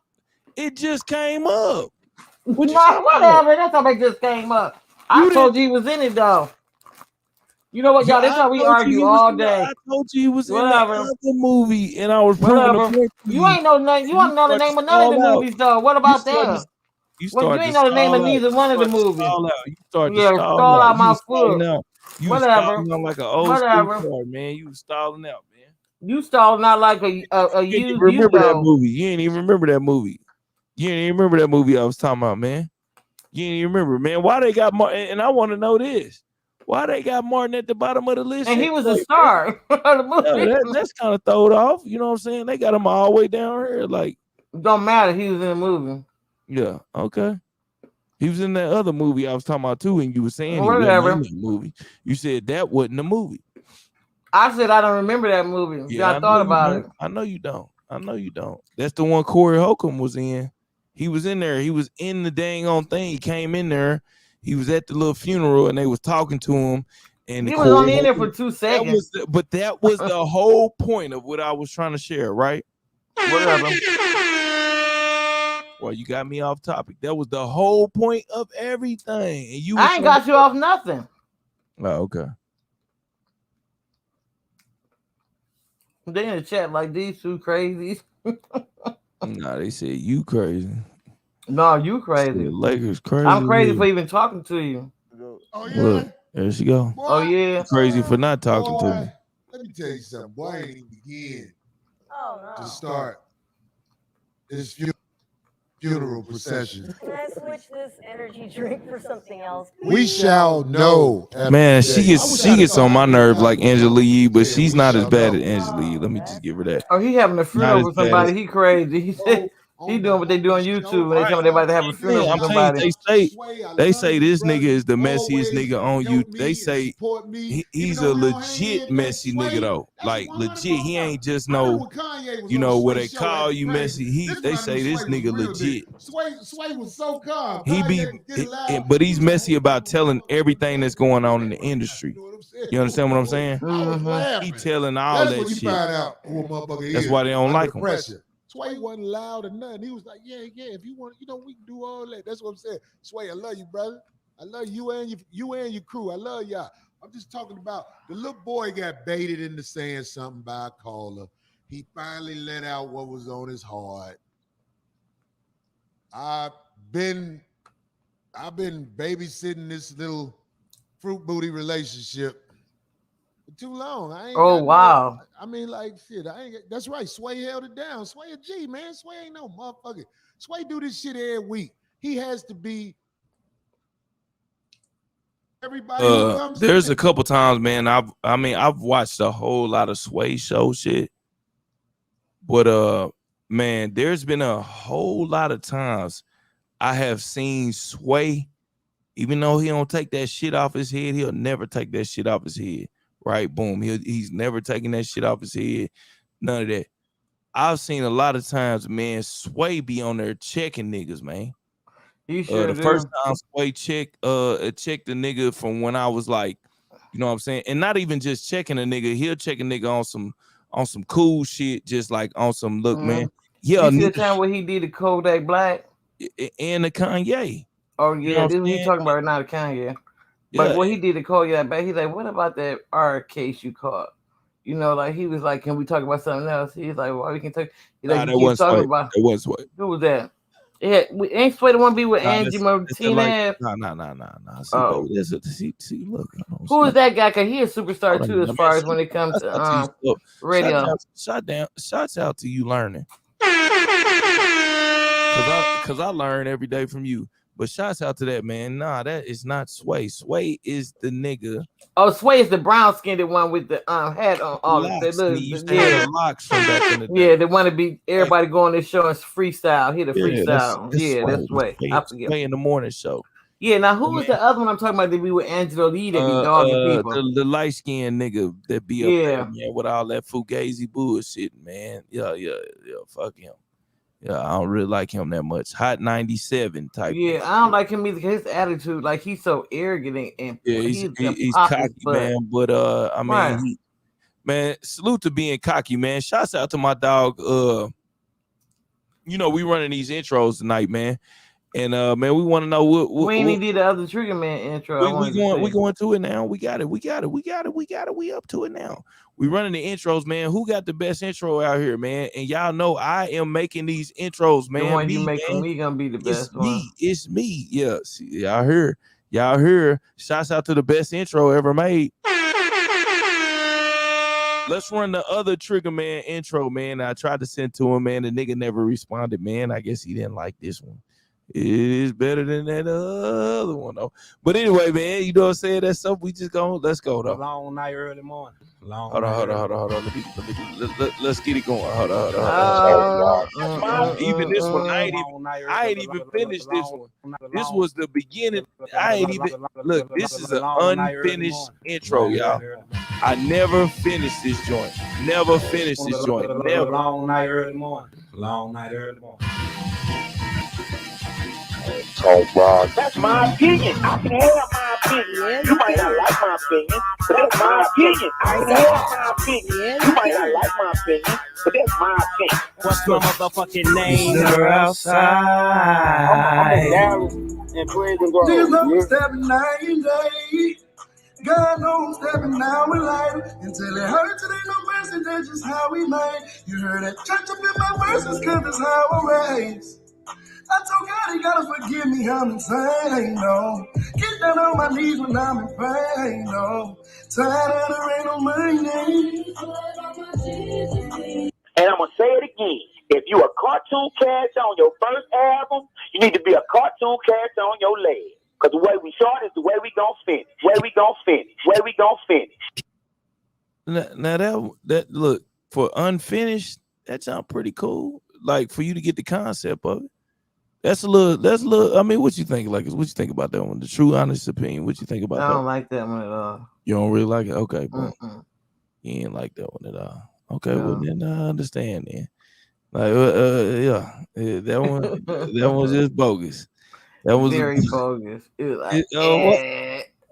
It just came up. What you No, talking about? whatever. That's how they just came up. I You told didn't. you he was in it though. You know what, Yeah, y'all? That's I how we told you argue he was all in the, day. I told you he was in the Whatever. other movie, and I was proving the Whatever. point to You ain't know nothing. You don't know the start to name of none of the stall out. movies though. What You about started. them? You Well, you started to ain't know the name of stall out. neither You one of the started to movies. stall out. You started to Yeah, stall stall out. out You my was stalling foot. out. You was Whatever. stalling out like an old school Whatever. car, man. You was stalling out, man. You stalling out like a You didn't even used remember that though. movie. You ain't even remember that movie. You ain't even remember that movie I was talking about, man. You ain't even remember, man. Why they got Martin? And I want to know this. Why they got Martin at the bottom of the list? And he was a anyway, star of the movie. yeah, that's kind of throwed off. You know what I'm saying? They got him all the way down here. Like, Don't matter. He was in the movie. yeah, okay. He was in that other movie I was talking about too, and you were saying he Whatever. wasn't in that movie. You said that wasn't a movie. I said I don't remember that movie. Yeah, I thought about it. I know you don't. I know you don't. That's the one Corey Holcomb was in. He was in there. He was in the dang on thing. He came in there. He was at the little funeral, and they was talking to him. And He was only in there for 2 seconds. That was the whole point of what I was trying to share, right? Whatever. Well, you got me off topic. That was the whole point of everything. And you I ain't got you off nothing. Oh, okay. They in the chat like these two crazies. Nah, they said you crazy. No, you crazy. Lakers crazy. I'm crazy for even talking to you. Oh yeah. Look, there she go. Boy, Oh yeah. Crazy for not talking to boy, me. let me tell you something. Boy, I ain't even begin Oh no. to start this funeral procession. Can I switch this energy drink for something else? We shall know. after Man, today. she gets on my nerves like Angela Yee, but she's not as bad as Angela Yee. Let me just give her that. Oh, he having a Not funeral as with bad somebody. as- He crazy. He said he doing what they do on YouTube when they tell everybody to have a funeral I'm with telling you, somebody. they say this nigga is the messiest nigga on you. They say he's a legit messy nigga though. Like legit, he ain't just no, you know, what they call you messy. They say this nigga legit. Sway was so calm. He be, but he's messy about telling everything that's going on in the industry. You understand what I'm saying? I was laughing. He telling all That's that when you shit. find out who a motherfucker is. That's why they don't under like him. pressure. Sway wasn't loud or nothing. He was like, yeah, if you want, we can do all that. That's what I'm saying. Sway, I love you, brother. I love you and your crew. I love y'all. I'm just talking about the little boy got baited into saying something by a caller. He finally let out what was on his heart. I've been babysitting this little fruit booty relationship for too long. I ain't Oh got wow. I mean, like shit. That's right. Sway held it down. Sway a G, man. Sway ain't no motherfucker. Sway do this shit every week. He has to be. Everybody who comes. There's a couple times, man. I've watched a whole lot of Sway show shit, but man, there's been a whole lot of times I have seen Sway Even though he don't take that shit off his head, he'll never take that shit off his head. Right? Boom. He's never taking that shit off his head. None of that. I've seen a lot of times, man, Sway be on there checking niggas, man. He sure The do. first time Sway checked the nigga from when I was like, you know what I'm saying? And not even just checking a nigga, he'll check a nigga on some cool shit, just like on some look, man. Yeah, you see the time where he did the Kodak Black and the Kanye. Oh You know yeah, what this I'm what he saying? talking about, not a Kanye. But Yeah. what he did to Kodak Black, he's like, what about that art case you caught? You know, like he was like, can we talk about something else? He's like, well, we can talk. He's like, Nah, you that keep talking wasn't Sway. about That wasn't Sway. who was that? Yeah, ain't Sway the one be with Nah, Angie Martinez? Nah. See, Oh. baby, see, look. Who is that guy? Cause he a superstar too, as far as when it comes to radio. Shouts out to you learning. Cause I learn every day from you. But shouts out to that, man. Nah, that is not Sway. Sway is the nigga. Oh, Sway is the brown skinned one with the hat on all locks. the He used to have the locks from back in the day. Yeah, they want to be everybody going this show and freestyle. Hit a freestyle. That's Sway. I forget. Sway in the morning show. Yeah, now who was the other one I'm talking about? That be with Angelo Lee that be dogging people. The light skinned nigga that be up there, man, with all that fugazi bullshit, man. Yeah. Fuck him. Yeah, I don't really like him that much. Hot 97 type. Yeah, I don't like him either. His attitude, like he's so arrogant and he's cocky, man. But I mean, man, salute to being cocky, man. Shouts out to my dog. You know, we running these intros tonight, man. And man, we want to know what we ain't did the other Trigger Man intro. We going to it now. We got it. We up to it now. We running the intros, man. Who got the best intro out here, man? And y'all know I am making these intros, man. The one you make for me gonna be the best one. It's me. Yeah. See, y'all hear. Shouts out to the best intro ever made. Let's run the other Trigger Man intro, man. I tried to send to him, man. The nigga never responded, man. I guess he didn't like this one. It is better than that other one, though. But anyway, man, you know what I'm saying? That's something we just let's go, though. Long night, early morning. Hold on. Let's get it going. Hold on. Even this one, I ain't even finished this one. This was the beginning. Look, this is an unfinished intro, y'all. I never finished this joint. Never. Long night, early morning. Long night, early morning. That's my opinion. I can have my opinion. You might not like my opinion, but that's my opinion. I can have my opinion. You might not like my opinion, but that's my opinion. What's my motherfucking name? They're outside. I'm in Dallas and Prison Grove. Niggas know I'm stepping 9 God knows I'm stepping now with life. Until it hurts, it ain't no mercy, that's just how we made. You heard that church up in my verses, cause that's how I raised. I told God he gotta forgive me, I'm insane, no. Get down on my knees when I'm in pain, no. Tired of there ain't no money. And I'm gonna say it again. If you a cartoon character on your first album, you need to be a cartoon character on your last. Cause the way we start is the way we gonna finish. Now that look, for unfinished, that sounds pretty cool. Like for you to get the concept of it. That's a little. I mean, what you think? Like, what you think about that one? The true, honest opinion. What you think about that? I don't like that one at all. You don't really like it? Okay, bro. You ain't like that one at all. Okay, well then I understand. Then, like, that one was just bogus. That was very bogus. It was like,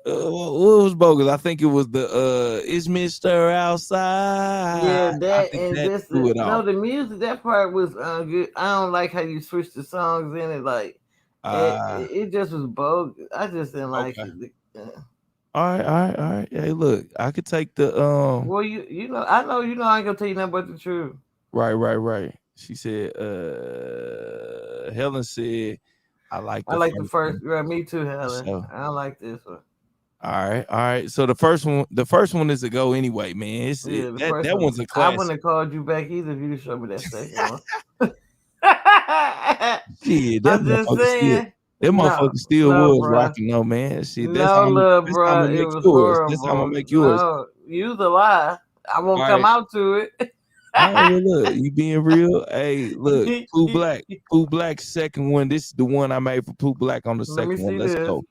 what was bogus? I think it was the "It's Mr. Outside." Yeah, that and this. No, the music. That part was good. I don't like how you switched the songs in it. Like it just was bogus. I just didn't like it. All right. Hey, look, I could take the Well, you know, I know you know I ain't gonna tell you nothing but the truth. Right. She said. Helen said, "I like the first. Right, me too, Helen. So, I don't like this one." All right. So the first one is a go anyway, man. That one's a classic. I wouldn't have called you back either if you showed me that second one. Shit, that motherfucker still was rocking though, man. Shit, that's how I'm gonna make yours. That's how I'm gonna make yours. No, use a lie. I won't come out to it. Look, you being real. Hey, look, Pooh Black second one. This is the one I made for Pooh Black on the second one. Let's go.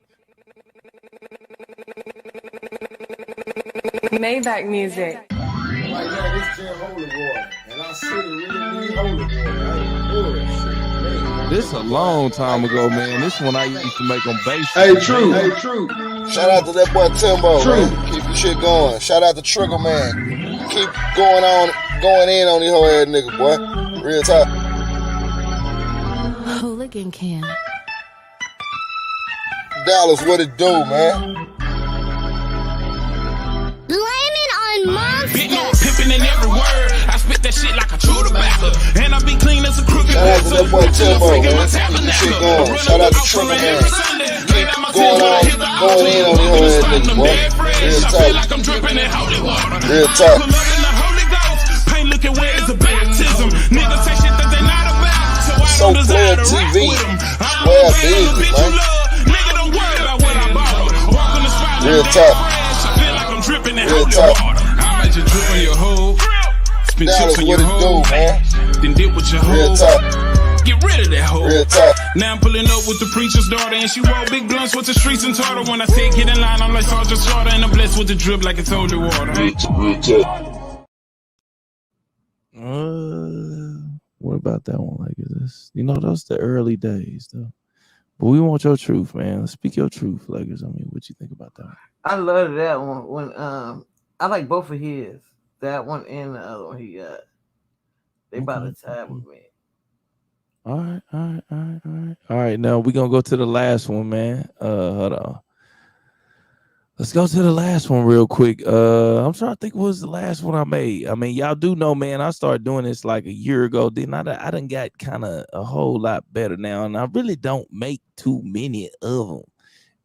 Maybach music. Right now, this Jim holy water, and our city really need holy water. I ain't bullshit. This a long time ago, man. This one I used to make on bass. Hey, true. Man. Hey, true. Shout out to that boy Timbo, True. man. Keep your shit going. Shout out to Trigger, man. Keep going in on these whole ass niggas, boy. Real talk. Hooligan Cam. Dallas, what it do, man? Blaming on monsters. Big old pimpin' in every word. I spit that shit like a true tobacco. And I be clean as a crooked. Shout out to that boy Timbo, man. Keep your shit going. Shout out to Trigger, man. Keep going in on these whole ass niggas, boy. Real talk. Real talk. Pain looking where is a baptism. Niggas say shit that they not about. So I So don't desire Player to rock TV. with 'em. Square business, man. Nigga, don't worry about what I borrow. Walk on the spot. Real talk. I feel like I'm dripping in Real holy talk. water. I might just drip on your hoe. Spin Dallas, chips on what your it do, hoe. man? Then dip with your Real hoe. talk. Get rid of that hoe. Real talk. Now I'm pulling up with the preacher's daughter, and she roll big blunts with the streets and taught her. When I said get in line, I'm like Sergeant Slaughter, and I'm blessed with the drip like it's holy water. Real talk. What about that one? Like this, you know, those the early days though. But we want your truth, man. Speak your truth, Lakers. I mean, what you think about that? I love that one. When I like both of his. That one and the other one he got. They about to tie with me. All right. Now we're gonna go to the last one, man. Hold on. Let's go to the last one real quick. I'm trying to think what was the last one I made. I mean, y'all do know, man, I started doing this like a year ago. Then I done got kind of a whole lot better now, and I really don't make too many of them.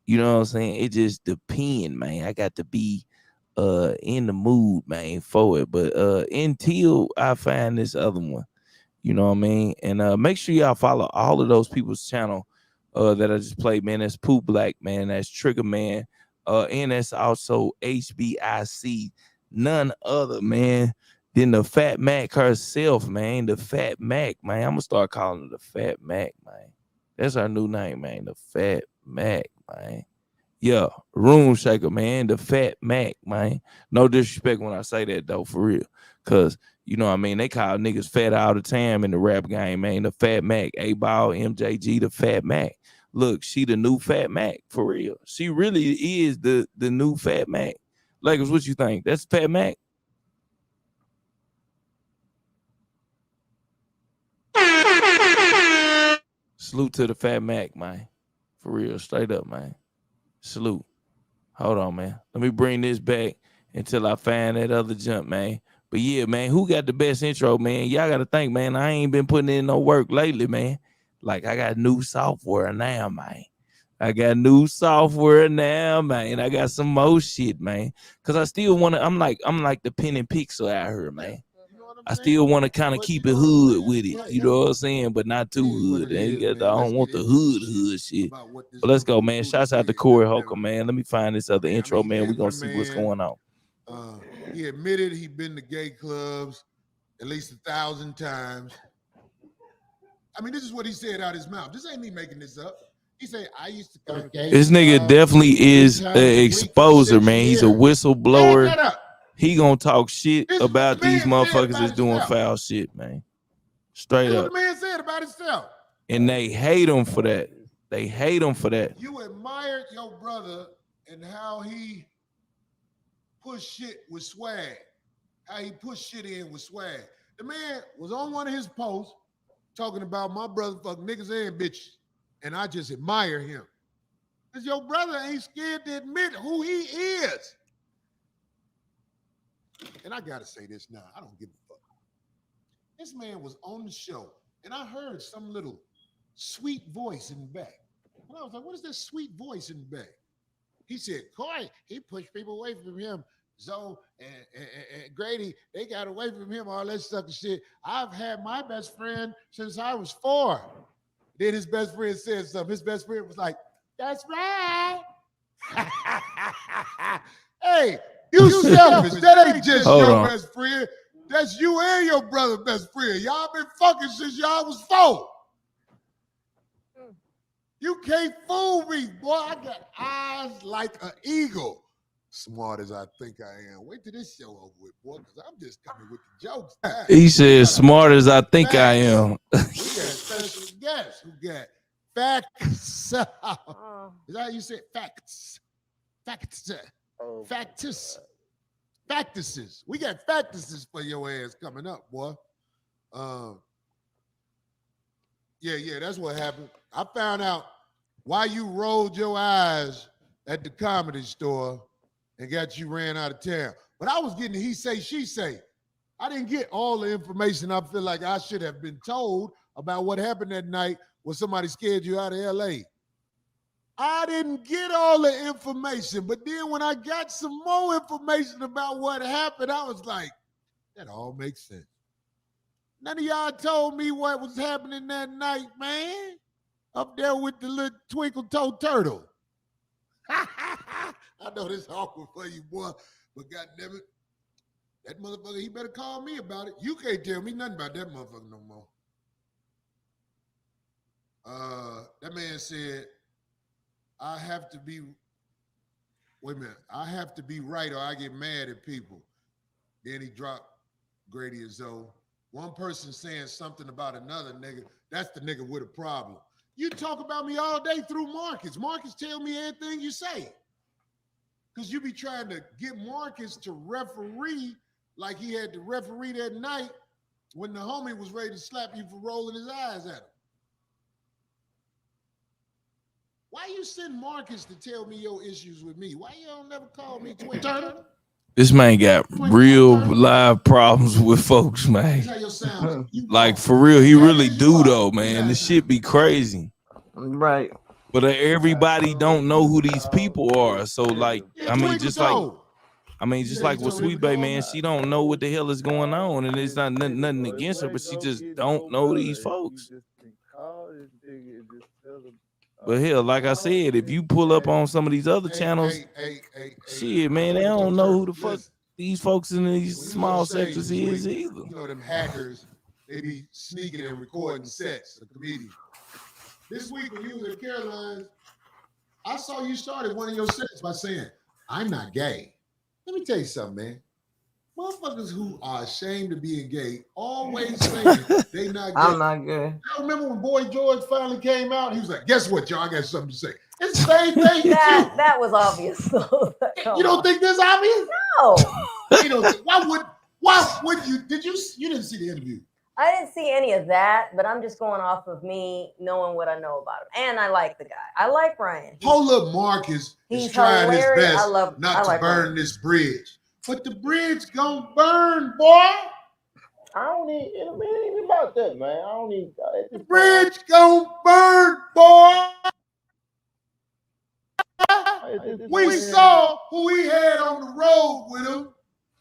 You know what I'm saying? It just depends, man. I got to be in the mood, man, for it. But until I find this other one, you know what I mean? And make sure y'all follow all of those people's channel that I just played, man. That's Pooh Black, man. That's Trigger Man. And that's also HBIC, none other, man, than the Fat Mac herself, man. The Fat Mac, man. I'm gonna start calling her the Fat Mac, man. That's our new name, man. The Fat Mac, man. Yeah, Room Shaker, man. The Fat Mac, man. No disrespect when I say that though, for real. Cause you know what I mean, they call niggas fat all the time in the rap game, man. The Fat Mac, A-Ball, MJG, the Fat Mac. Look, she the new Fat Mac, for real. She really is the new Fat Mac. Lakers, what you think? That's Fat Mac? Salute to the Fat Mac, man. For real, straight up, man. Salute. Hold on, man. Let me bring this back until I find that other jump, man. But yeah, man, who got the best intro, man? Y'all got to think, man, I ain't been putting in no work lately, man. Like, I got new software now, man. I got some more shit, man. Cause I still want to. I'm like the pen and pixel out here, man. I still want to kind of keep it hood with it. You know what I'm saying? But not too hood. I don't want the hood shit. But let's go, man. Shouts out to Corey Holcomb, man. Let me find this other intro, man. We're gonna see what's going on. He admitted he'd been to gay clubs at least 1,000 times. I mean, this is what he said out his mouth. This ain't me making this up. He said, I used to go to gay This nigga definitely is an exposer, man. He's a whistleblower. He gonna talk shit about these motherfuckers that's doing foul shit, man. Straight up. What the man said about himself. And they hate him for that. You admired your brother and how he pushed shit with swag. How he pushed shit in with swag. The man was on one of his posts talking about my brother fuck niggas and bitches. And I just admire him. Because your brother ain't scared to admit who he is. And I gotta say this now. I don't give a fuck. This man was on the show, and I heard some little sweet voice in the back. And I was like, what is that sweet voice in the back? He said, Corey, he pushed people away from him. Zoe and Grady, they got away from him, all that sucker shit. I've had my best friend since I was 4. Then his best friend said something. His best friend was like, that's right. Hey, you selfish. That ain't just your best friend. That's you and your brother best friend. Y'all been fucking since y'all was 4. You can't fool me, boy. I got eyes like an eagle. Smart as I think I am. Wait till this show over with, boy, because I'm just coming with the jokes. He said, smart as I think I am. We got special guests who got facts. Is that how you say it? Facts? Facts. Factus. Factuses. We got factuses for your ass coming up, boy. Yeah, that's what happened. I found out why you rolled your eyes at the Comedy Store and got you ran out of town. But I was getting he say, she say. I didn't get all the information I feel like I should have been told about what happened that night when somebody scared you out of LA. I didn't get all the information, but then when I got some more information about what happened, I was like, that all makes sense. None of y'all told me what was happening that night, man. Up there with the little twinkle toe turtle. I know this is awkward for you, boy, but goddammit, that motherfucker, he better call me about it. You can't tell me nothing about that motherfucker no more. That man said, I have to be right or I get mad at people. Then he dropped Grady and Zoe. One person saying something about another nigga, that's the nigga with a problem. You talk about me all day through Marcus. Marcus tell me everything you say. Because you be trying to get Marcus to referee like he had to referee that night when the homie was ready to slap you for rolling his eyes at him. Why you send Marcus to tell me your issues with me? Why you don't never call me Twin Turner? This man got real live problems with folks, man. Like for real, he really do though, man. This shit be crazy. Right. But everybody don't know who these people are. So like, I mean, just like with Sweet Bae, man, she don't know what the hell is going on, and it's not nothing against her, but she just don't know these folks. But hell, like I said, if you pull up on some of these other channels, shit, man, they don't know who the fuck these folks in these small sectors is either. You know them hackers, they be sneaking and recording sets, the comedian. This week when you was at Caroline's, I saw you started one of your sets by saying, I'm not gay. Let me tell you something, man. Motherfuckers who are ashamed of being gay always say they not gay. I'm not gay. I remember when Boy George finally came out, he was like, guess what, y'all? I got something to say. It's the same thing. That was obvious. You don't think that's obvious? No. You don't think, why would you didn't see the interview? I didn't see any of that, but I'm just going off of me knowing what I know about him. And I like the guy. I like Ryan. Hold up, Marcus is trying his hilarious. best not to burn Ryan. this bridge. But the bridge gonna burn, boy. I don't need it ain't about that, man. I don't need the bridge gonna burn, boy. We saw who he had on the road with him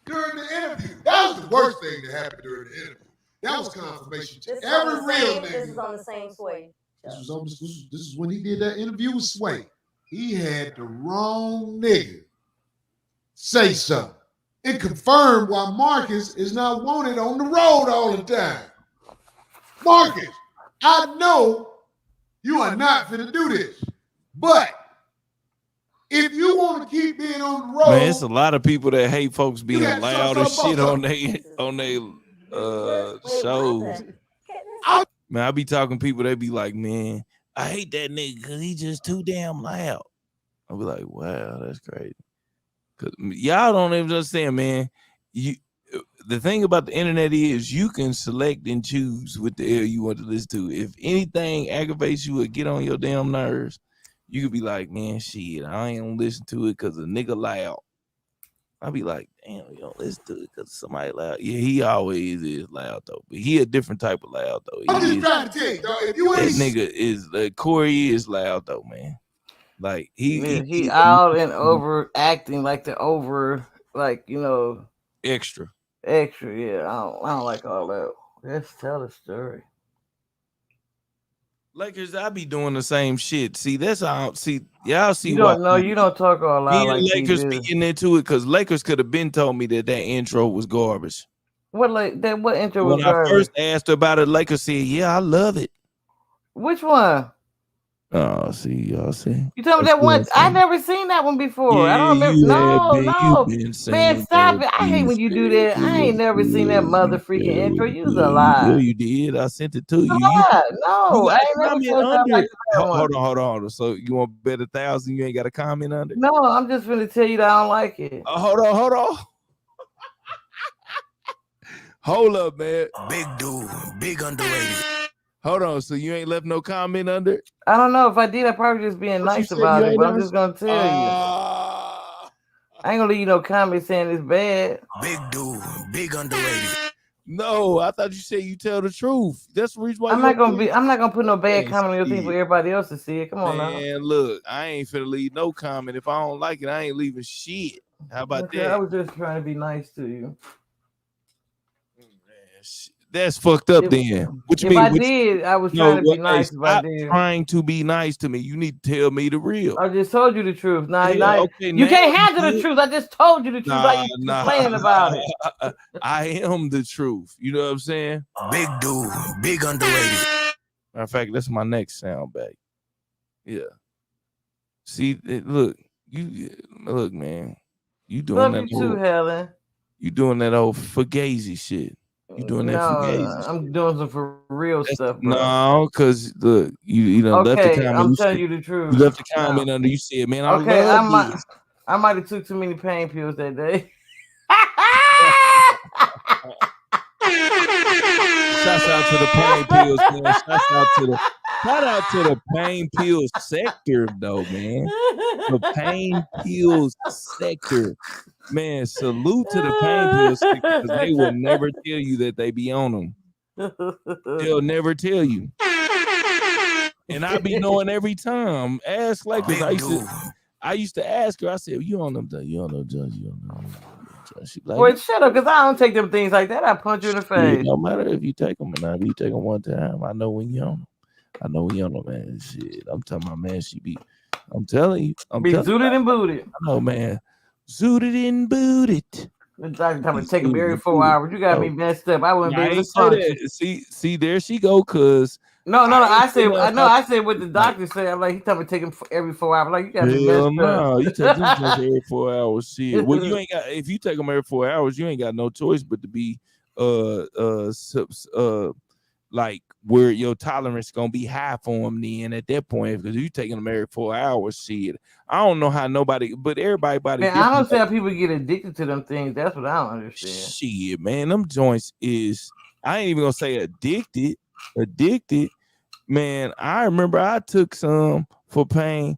during the interview. That was the worst thing that happened during the interview. That was confirmation to every real nigga. This is on the same Sway. This is when he did that interview with Sway. He had the wrong nigga say something. It confirmed why Marcus is not wanted on the road all the time. Marcus, I know you are not finna do this, but if you want to keep being on the road, man, it's a lot of people that hate folks being loud and shit on their shows. Man, I be talking to people, they be like, man, I hate that nigga because he just too damn loud. I'll be like, wow, that's crazy. Cause y'all don't even understand, man. The thing about the internet is you can select and choose what the hell you want to listen to. If anything aggravates you or get on your damn nerves, you could be like, man, shit, I ain't gonna listen to it because a nigga loud. I'll be like, damn, you don't listen to it because somebody loud. Yeah, he always is loud though, but he a different type of loud though. I'm just trying to tell you, dog, if you that ain't nigga is Corey is loud though, man. Like he out and overacting like extra. Yeah, I don't like all that. Let's tell the story. Lakers, I be doing the same shit. See, that's how. See, y'all see. You don't talk all loud. Me and like Lakers be getting into it because Lakers could have been told me that intro was garbage. What intro was when garbage? I first asked about it, Lakers said, "Yeah, I love it." Which one? Oh, see, y'all see. You told me That's that what I'm one. I saying. never seen that one before. I Yeah, don't remember. you have No, been. You've no. been Man, saying stop that. it. I hate when you do that. I ain't never seen that mother freaking intro. You's a Yeah, lie. you did. I sent it to You you. lie. You No, I got ain't a never comment told you I under like it. that one. Hold on. So you want to bet 1,000? You ain't got a comment under? No, I'm just gonna tell you that I don't like it. Hold on. Hold up, man. Big dude, big underrated. Hold on. So you ain't left no comment under? I don't know. If I did, I'd probably just being What you nice said, about you it. ain't But I'm nice? just gonna tell you. I ain't gonna leave you no comment saying it's bad. Big dude, big underrated. No, I thought you said you tell the truth. That's the reason why I'm you not gonna put no bad Man, comment on your thing for shit. everybody else to see it. Come on now. Man, look, I ain't finna leave no comment. If I don't like it, I ain't leaving shit. How about Okay, that? I was just trying to be nice to you. That's fucked up then. What you If mean? I did, I was trying to be nice if I Stop did. trying to be nice to me. You need to tell me the real. I just told you the truth. Now, Yeah, okay, you now can't you handle the did. truth. I just told you the truth. Like you complaining about it. I am the truth. You know what I'm saying? Big dude, big underrated. Matter of fact, that's my next sound back. Yeah. See, look, man. You doing Love that you too, Helen. You doing that old fugazi shit. You doing that fugazi shit. I'm doing some for real stuff, bro. No, because look, you done left the Okay, comment. I'm telling you the truth. You left the comment under. You said, "Man, I Okay, love this." I might have took too many pain pills that day. Shouts out to the pain pills, man. Shout out to the pain pills sector, though, man. The pain pills sector, man. Salute to the pain pills sector because they will never tell you that they be on them. They'll never tell you. And I be knowing every time. Ask Lakers. I used to ask her. I said, "You on them? You on them, Judge? You on them?" She like, Boy, shut up, because I don't take them things like that. I punch you in the face. It don't matter if you take them or not. If you take them one time, I know when you on them. I know when you on them, man. Shit, I'm telling my man, I'm telling you. Zooted and booted. I know, man. Zooted and booted. I'm to take them every 4 hours. You got me messed up. I wouldn't be able to function. See, there she go, cause No. I said what the doctor said. I'm like, he told me to take them every 4 hours. Like, you got me messed up. You take them every 4 hours. Shit. Well, you ain't got. If you take them every 4 hours, you ain't got no choice but to be like where your tolerance gonna be high for them then at that point, because you taking them every 4 hours. Shit, I don't know how nobody, but everybody body. Man, I don't see how people get addicted to them things. That's what I don't understand. Shit, man, them joints is. I ain't even gonna say addicted. Man, I remember I took some for pain.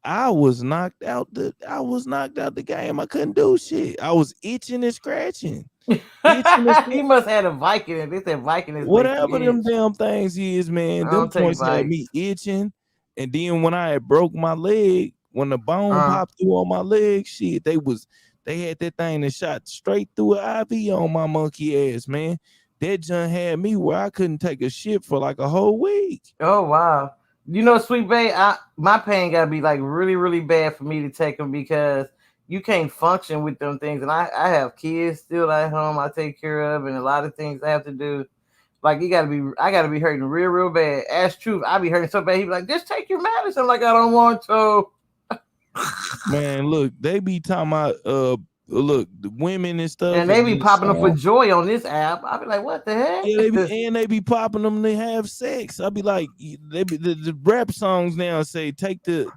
I was knocked out the game. I couldn't do shit. I was itching and scratching. You must have a Viking. They said Viking is whatever them damn things is, man. Them joints had me itching. And then when I had broke my leg, when the bone popped through on my leg, shit, they had that thing that shot straight through an IV on my monkey ass, man. That junk had me where I couldn't take a shit for like a whole week. Oh wow. You know, Sweet Bay, my pain gotta be like really, really bad for me to take them, because you can't function with them things. And I have kids still at home I take care of, and a lot of things I have to do. Like, I gotta be hurting real, real bad. Ask Truth, I be hurting so bad. He be like, just take your medicine. Like, I don't want to. Man, look, they be talking about look, the women and stuff, and they be popping them for joy on this app. I be like, what the heck? Yeah, they be popping them to have sex. I be like, the rap songs now say take the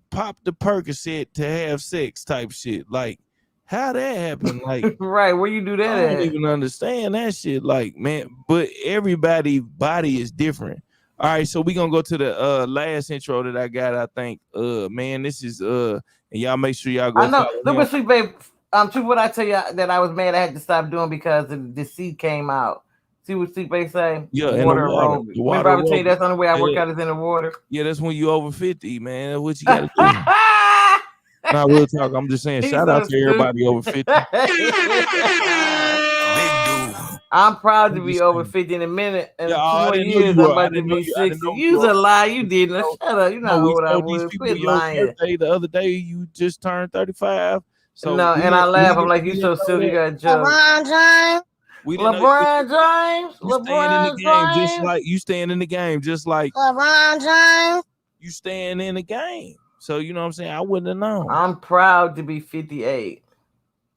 pop the Percocet to have sex type shit. Like, how that happen? Like, right, where you do that I don't at? even understand that shit. Like, man, but everybody's body is different. All right, so we gonna go to the last intro that I got. I think, man, this is and y'all make sure y'all go. I know. Look what Sweet Babe. Truth, what I tell you that I was mad I had to stop doing because the seed came out. See what Sweet Babe say? Yeah, water aerobic. Remember I would tell you that's the only way I work out is in the water. Yeah, that's when you over 50, man. What you gotta do? Nah, real talk. I'm just saying, shout out to everybody over 50. I'm proud to be over 50 in a minute. And 2 more years, I'm about to be 60. You's a lie. You didn't. Shut up. You know what I was. Quit lying. The other day, you just turned 35. So no, and I laugh. I'm like, you so silly. You got jokes. LeBron James. LeBron James. LeBron James. You staying in the game, just like LeBron James. you staying in the game. So you know what I'm saying? I wouldn't have known. I'm proud to be 58.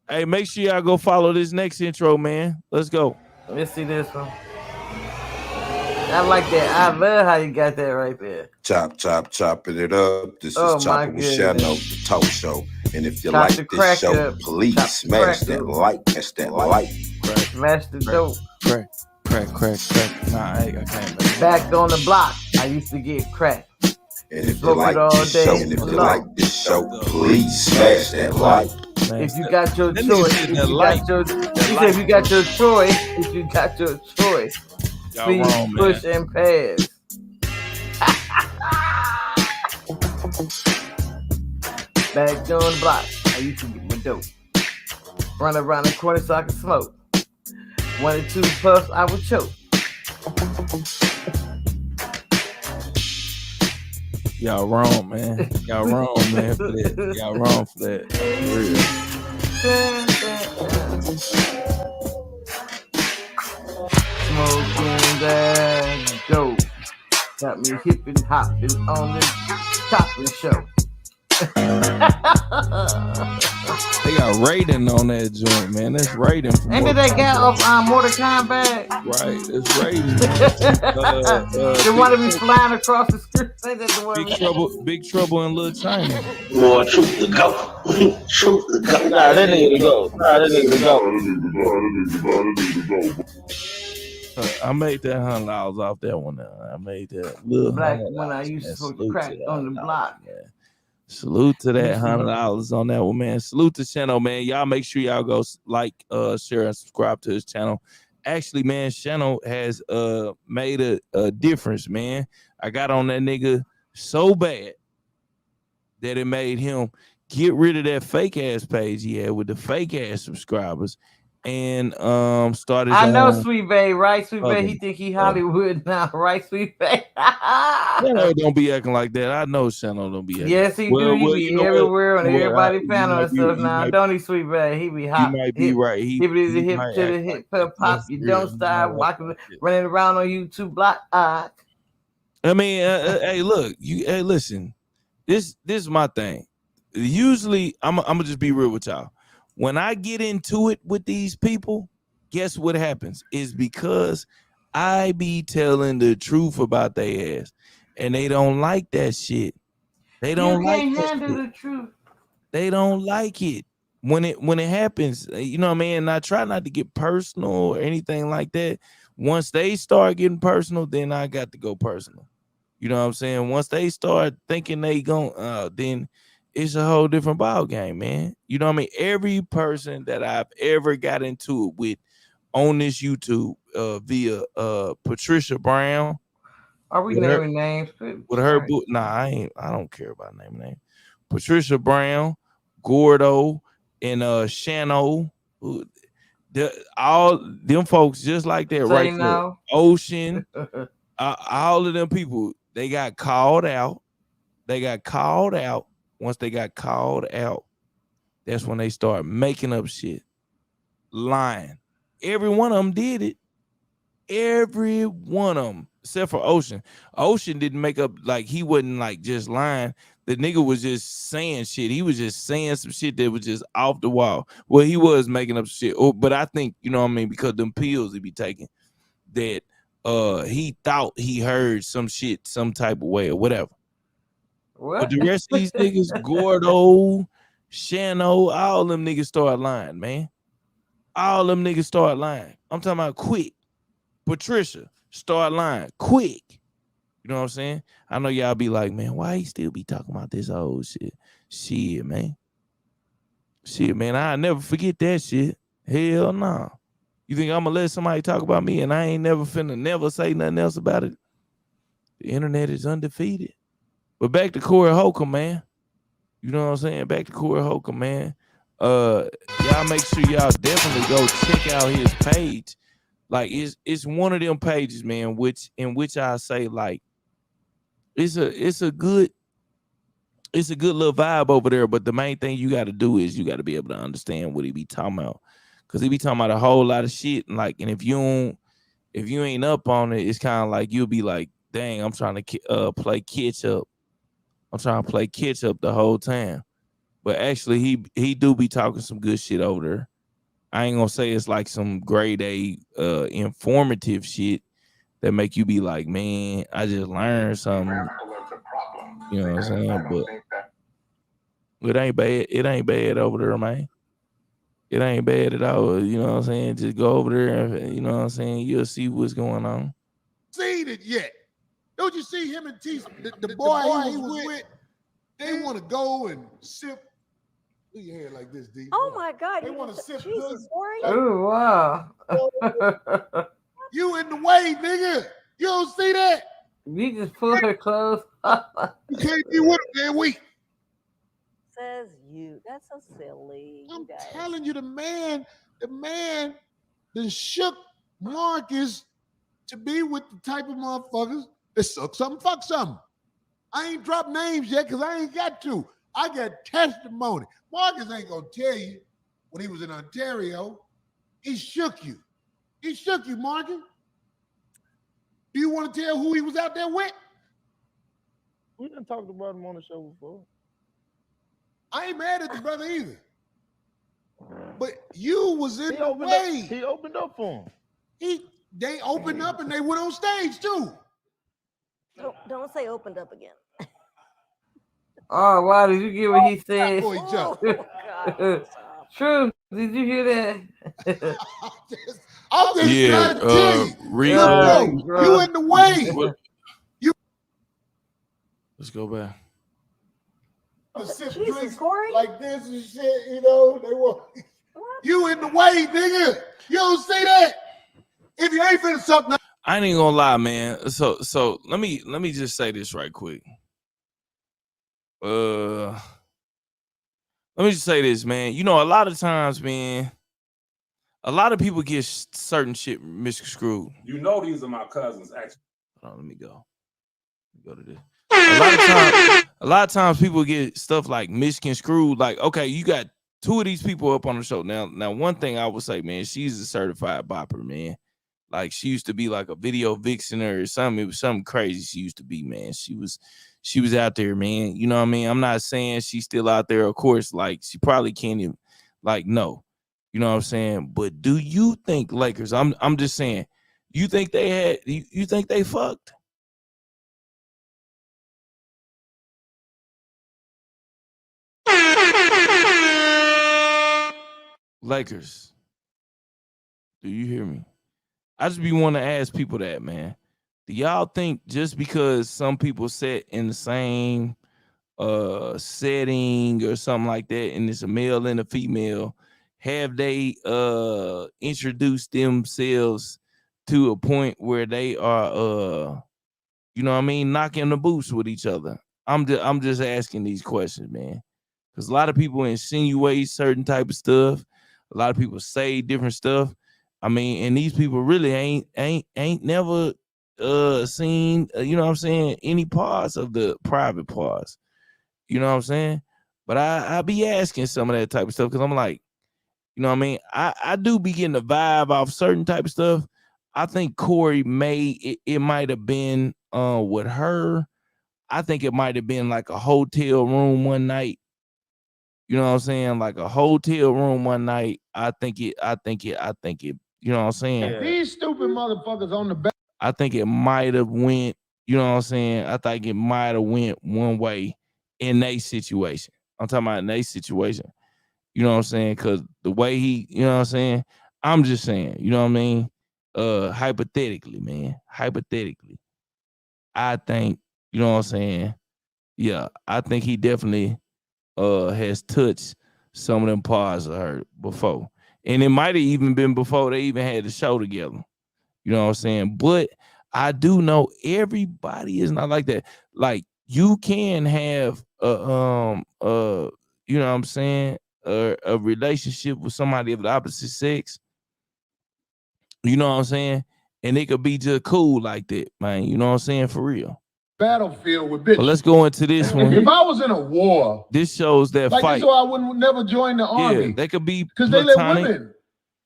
Hey, make sure y'all go follow this next intro, man. Let's go. Let's see this one. I like that. I love how you got that right there. Chopping it up. This Oh, is my Chopper with Shadow, goodness. the talk show. And if you Chop like the this crack show, up. please Chop the smash crack that up. like. That's that like. Smash the dope. Crack. Nah, I can't. Back on the block. I used to get cracked. And if you Smoke like it all this day show, and if you long. like this show, please smash that like. If you got your That nigga choice, said if that you light. got your, he said if you got your choice, if you got your choice, Y'all please wrong, man. push and pass. Back on the block, I used to get my dope. Run around the corner so I could smoke. 1 or 2 puffs, I would choke. Y'all wrong, man. Y'all wrong, man, for that. Y'all wrong for that. For real. Smoking that dope. Got me hip and hopping on this chopping show. They got Raiden on that joint, man. That's Raiden from Ain't it that guy of Mortal Kombat? Right, it's Raiden. The one that be flying across the screen. Ain't that the one? Big Trouble in Little China. More truth to go. Truth to go. Nah, that nigga to go. I made that $100 off that one. I made that little Black $100, when I used to man. smoke crack on the block. Salute to that $100 on that one, man. Salute to Shano, man. Y'all make sure y'all go like, share, and subscribe to his channel. Actually, man, Shano has made a difference, man. I got on that nigga so bad that it made him get rid of that fake ass page he had with the fake ass subscribers and started. I know Sweet Bae, right? Sweet Bae, Okay. he think he Hollywood now, right? Sweet Bae. Shano don't be acting like that. I know Shano don't be acting. Yes, he do. He be you know everywhere on You know what? everybody You panel might and be- stuff you now. might- Don't he, Sweet Bae? He be hot. You might be right. He He be the hip might to the act hip like to the pop. That's You real. don't He stop might walking, act like running around on YouTube block. I mean, hey, look, hey, listen. This is my thing. Usually, I'm gonna just be real with y'all. When I get into it with these people, guess what happens? Is because I be telling the truth about their ass, and they don't like that shit. They don't You like can't that handle shit. the truth. They don't like it when it happens. You know what I mean? And I try not to get personal or anything like that. Once they start getting personal, then I got to go personal. You know what I'm saying? Once they start thinking they gon' then it's a whole different ball game, man. You know what I mean? Every person that I've ever got into it with on this YouTube via Patricia Brown. Are we with her- naming names? with her book? Nah, I don't care about naming names. Patricia Brown, Gordo, and Shano. All them folks just like that Say right no. there. Ocean, all of them people, they got called out. They got called out. Once they got called out, that's when they start making up shit, lying. Every one of them did it. Every one of them, except for Ocean. Ocean didn't make up, like, he wasn't like just lying. The nigga was just saying shit. He was just saying some shit that was just off the wall. Well, he was making up shit. But I think, you know what I mean, because them pills he be taking, that he thought he heard some shit some type of way or whatever. What? But the rest of these niggas, Gordo, Shano, all them niggas start lying, man. All them niggas start lying. I'm talking about quick. Patricia, start lying quick. You know what I'm saying? I know y'all be like, man, why he still be talking about this old shit? Shit, man. Shit, man, I'll never forget that shit. Hell no. Nah. You think I'm gonna let somebody talk about me and I ain't never finna never say nothing else about it? The internet is undefeated. But back to Corey Holcomb, man. You know what I'm saying? Back to Corey Holcomb, man. Y'all make sure y'all definitely go check out his page. Like it's one of them pages, man, in which I say, like, it's a good little vibe over there. But the main thing you got to do is you got to be able to understand what he be talking about, because he be talking about a whole lot of shit. And like, and if you ain't up on it, it's kind of like you'll be like, dang, I'm trying to play catch up I'm trying to play catch up the whole time. But actually, he do be talking some good shit over there. I ain't gonna say it's like some grade A informative shit that make you be like, man, I just learned something. You know what I'm saying? But it ain't bad. It ain't bad over there, man. It ain't bad at all. You know what I'm saying? Just go over there and you know what I'm saying? You'll see what's going on. Seen it yet? Don't you see him and T? The boy he was with, they want to go and sip. Look your hair like this, D. Oh my God! They want to sip. Jesus, Corey. Oh wow! You in the way, nigga. You don't see that? We just pulled her clothes. You can't be with them, man. We. Says you. That's so silly. I'm telling you, the man that shook Marcus to be with the type of motherfuckers that suck something, fuck something. I ain't dropped names yet because I ain't got to. I got testimony. Marcus ain't gonna tell you when he was in Ontario. He shook you. He shook you, Marcus. Do you want to tell who he was out there with? We done talked about him on the show before. I ain't mad at the brother either. But you was in the opened way. He opened up for him. They opened up and they went on stage too. Don't say opened up again. Oh wow! Did you get what he said? Oh, God. True. Did you hear that? I'm just trying to tell you. You in the way. Let's go back. Jesus, Corey. Like this and shit, you know. They want you in the way, nigga. You don't see that. If you ain't finna suck nothing. I ain't gonna lie, man. So let me just say this right quick. Let me just say this, man. You know, a lot of times, man, a lot of people get certain shit misconstrued. You know these are my cousins, actually. Hold on, let me go. Let me go to this. A lot of times people get stuff like misconstrued. Like, okay, you got two of these people up on the show. Now, one thing I would say, man, she's a certified bopper, man. Like, she used to be like a video vixen or something. It was something crazy she used to be, man. She was out there, man. You know what I mean? I'm not saying she's still out there, of course. Like, she probably can't even, like, no. You know what I'm saying? But do you think Lakers, I'm just saying, you think they had, you think they fucked? Lakers, do you hear me? I just be wanting to ask people that, man. Do y'all think just because some people sit in the same setting or something like that, and it's a male and a female, have they introduced themselves to a point where they are you know what I mean, knocking the boots with each other? I'm just asking these questions, man. Because a lot of people insinuate certain type of stuff. A lot of people say different stuff. I mean, and these people really ain't never seen, you know what I'm saying, any parts of the private parts. You know what I'm saying? But I be asking some of that type of stuff because I'm like, you know what I mean? I do be getting a vibe off certain type of stuff. I think Corey it might have been with her. I think it might have been like a hotel room one night. You know what I'm saying? Like a hotel room one night. I think it, you know what I'm saying? Yeah. These stupid motherfuckers on the back. I think it might have went, you know what I'm saying? I think it might have went one way in their situation. I'm talking about in their situation. You know what I'm saying? Because the way he, you know what I'm saying? I'm just saying, you know what I mean? Hypothetically, man. Hypothetically. I think, you know what I'm saying? Yeah, I think he definitely has touched some of them parts of her before. And it might have even been before they even had the show together. You know what I'm saying? But I do know everybody is not like that. Like, you can have you know what I'm saying, a relationship with somebody of the opposite sex. You know what I'm saying? And it could be just cool like that, man. You know what I'm saying? For real. Battlefield with bitches. But let's go into this one. If I was in a war, this shows that like fight. So I would never join the army. Yeah, they could be because they let women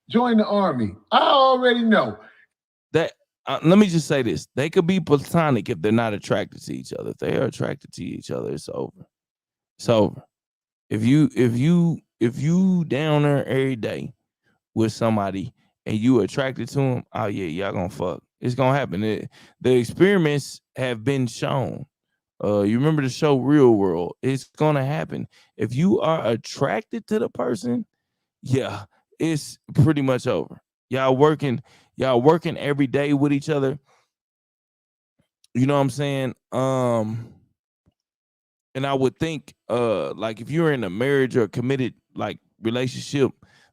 join the army. I already know let me just say this: they could be platonic if they're not attracted to each other. If they are attracted to each other, it's over. It's over. If you down there every day with somebody and you attracted to them, oh yeah, y'all gonna fuck. It's gonna happen. The experiments have been shown. You remember the show Real World? It's gonna happen. If you are attracted to the person, yeah, it's pretty much over. Y'all working every day with each other. You know what I'm saying? And I would think like if you're in a marriage or a committed like relationship,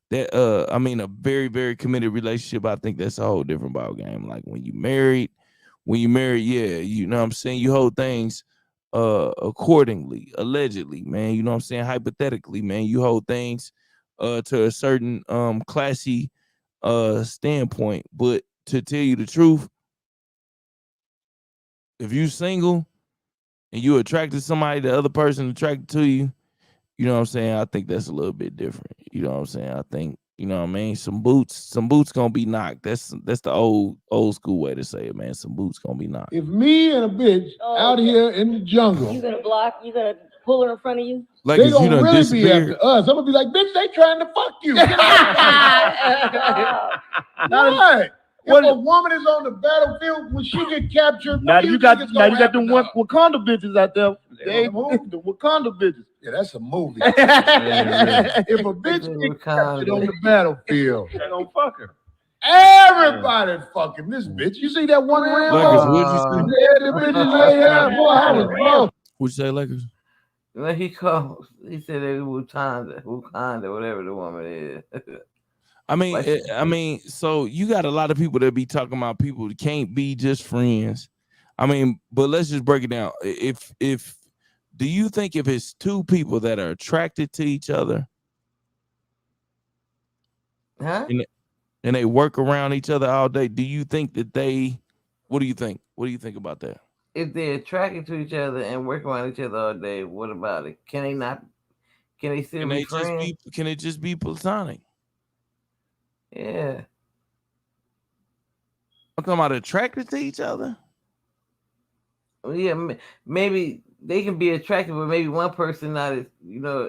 that I mean a very, very committed relationship, I think that's a whole different ball game. Like when you married, yeah, you know what I'm saying, you hold things accordingly, allegedly, man. You know what I'm saying? Hypothetically, man, you hold things to a certain classy standpoint. But to tell you the truth, if you single and you attracted somebody, the other person attracted to you, you know what I'm saying? I think that's a little bit different. You know what I'm saying? I think, you know what I mean? Some boots gonna be knocked. That's the old school way to say it, man. Some boots gonna be knocked. If me and a bitch out here in the jungle, You gonna pull her in front of you? Like they you gonna done really be disappeared. after us. I'm gonna be like, bitch, they trying to fuck you. Get out. What? If a woman is on the battlefield, when she get captured, Now what do you got think is now gonna you got them happen to her? Wakanda bitches out there. They The Wakanda bitches. Yeah, that's a movie. Yeah. If a bitch get captured on Wakanda. the battlefield, They gonna fuck her. everybody fucking this bitch. You see that one Rambo? Lakers, what'd you say? Yeah, the bitches lay out. Boy, I was blown. What'd you say, Lakers? Well, he said it was Wakanda, whatever the woman is. I mean, so you got a lot of people that be talking about people that can't be just friends. I mean, but let's just break it down. If do you think if it's two people that are attracted to each other, Huh? and they work around each other all day, do you think that they? What do you think? What do you think about that? If they're attracted to each other and work around each other all day, what about it? Can they not? Can they still Can be they just friends? be? Can it just be platonic? Yeah. I'm talking about attracted to each other. Well, yeah, maybe they can be attractive, but maybe one person not as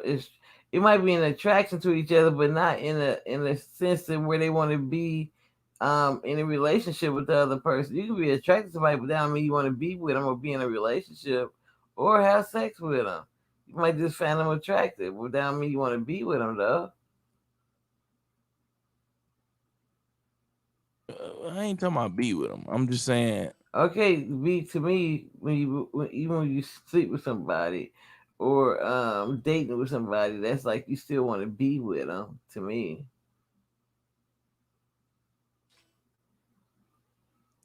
is. It might be an attraction to each other, but not in a sense of where they want to be in a relationship with the other person. You can be attracted to somebody, but that don't mean you want to be with them or be in a relationship or have sex with them. You might just find them attractive, but that don't mean you want to be with them though. I ain't talking about be with them. I'm just saying. Okay, be to me even when you sleep with somebody or dating with somebody, that's like you still want to be with them. To me,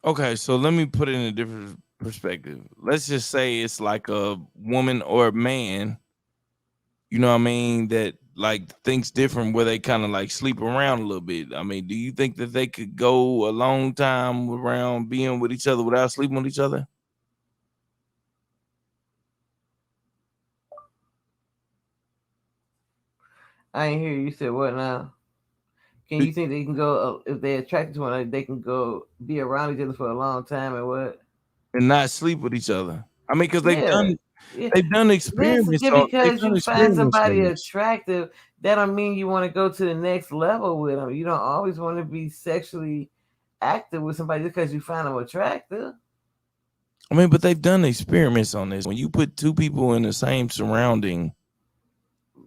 Okay, so let me put it in a different perspective. Let's just say it's like a woman or a man, you know what I mean, that like thinks different where they kind of like sleep around a little bit. I mean, do you think that they could go a long time around being with each other without sleeping with each other? I ain't hear you said what now. Can Do- you think they can go if they're attracted to one another, they can go be around each other for a long time and what? And not sleep with each other? I mean, because Yeah, yeah. they've done This experiments just on they've because done you find experiments somebody on this. attractive, that don't mean you want to go to the next level with them. You don't always want to be sexually active with somebody just because you find them attractive. I mean, but they've done experiments on this. When you put two people in the same surrounding,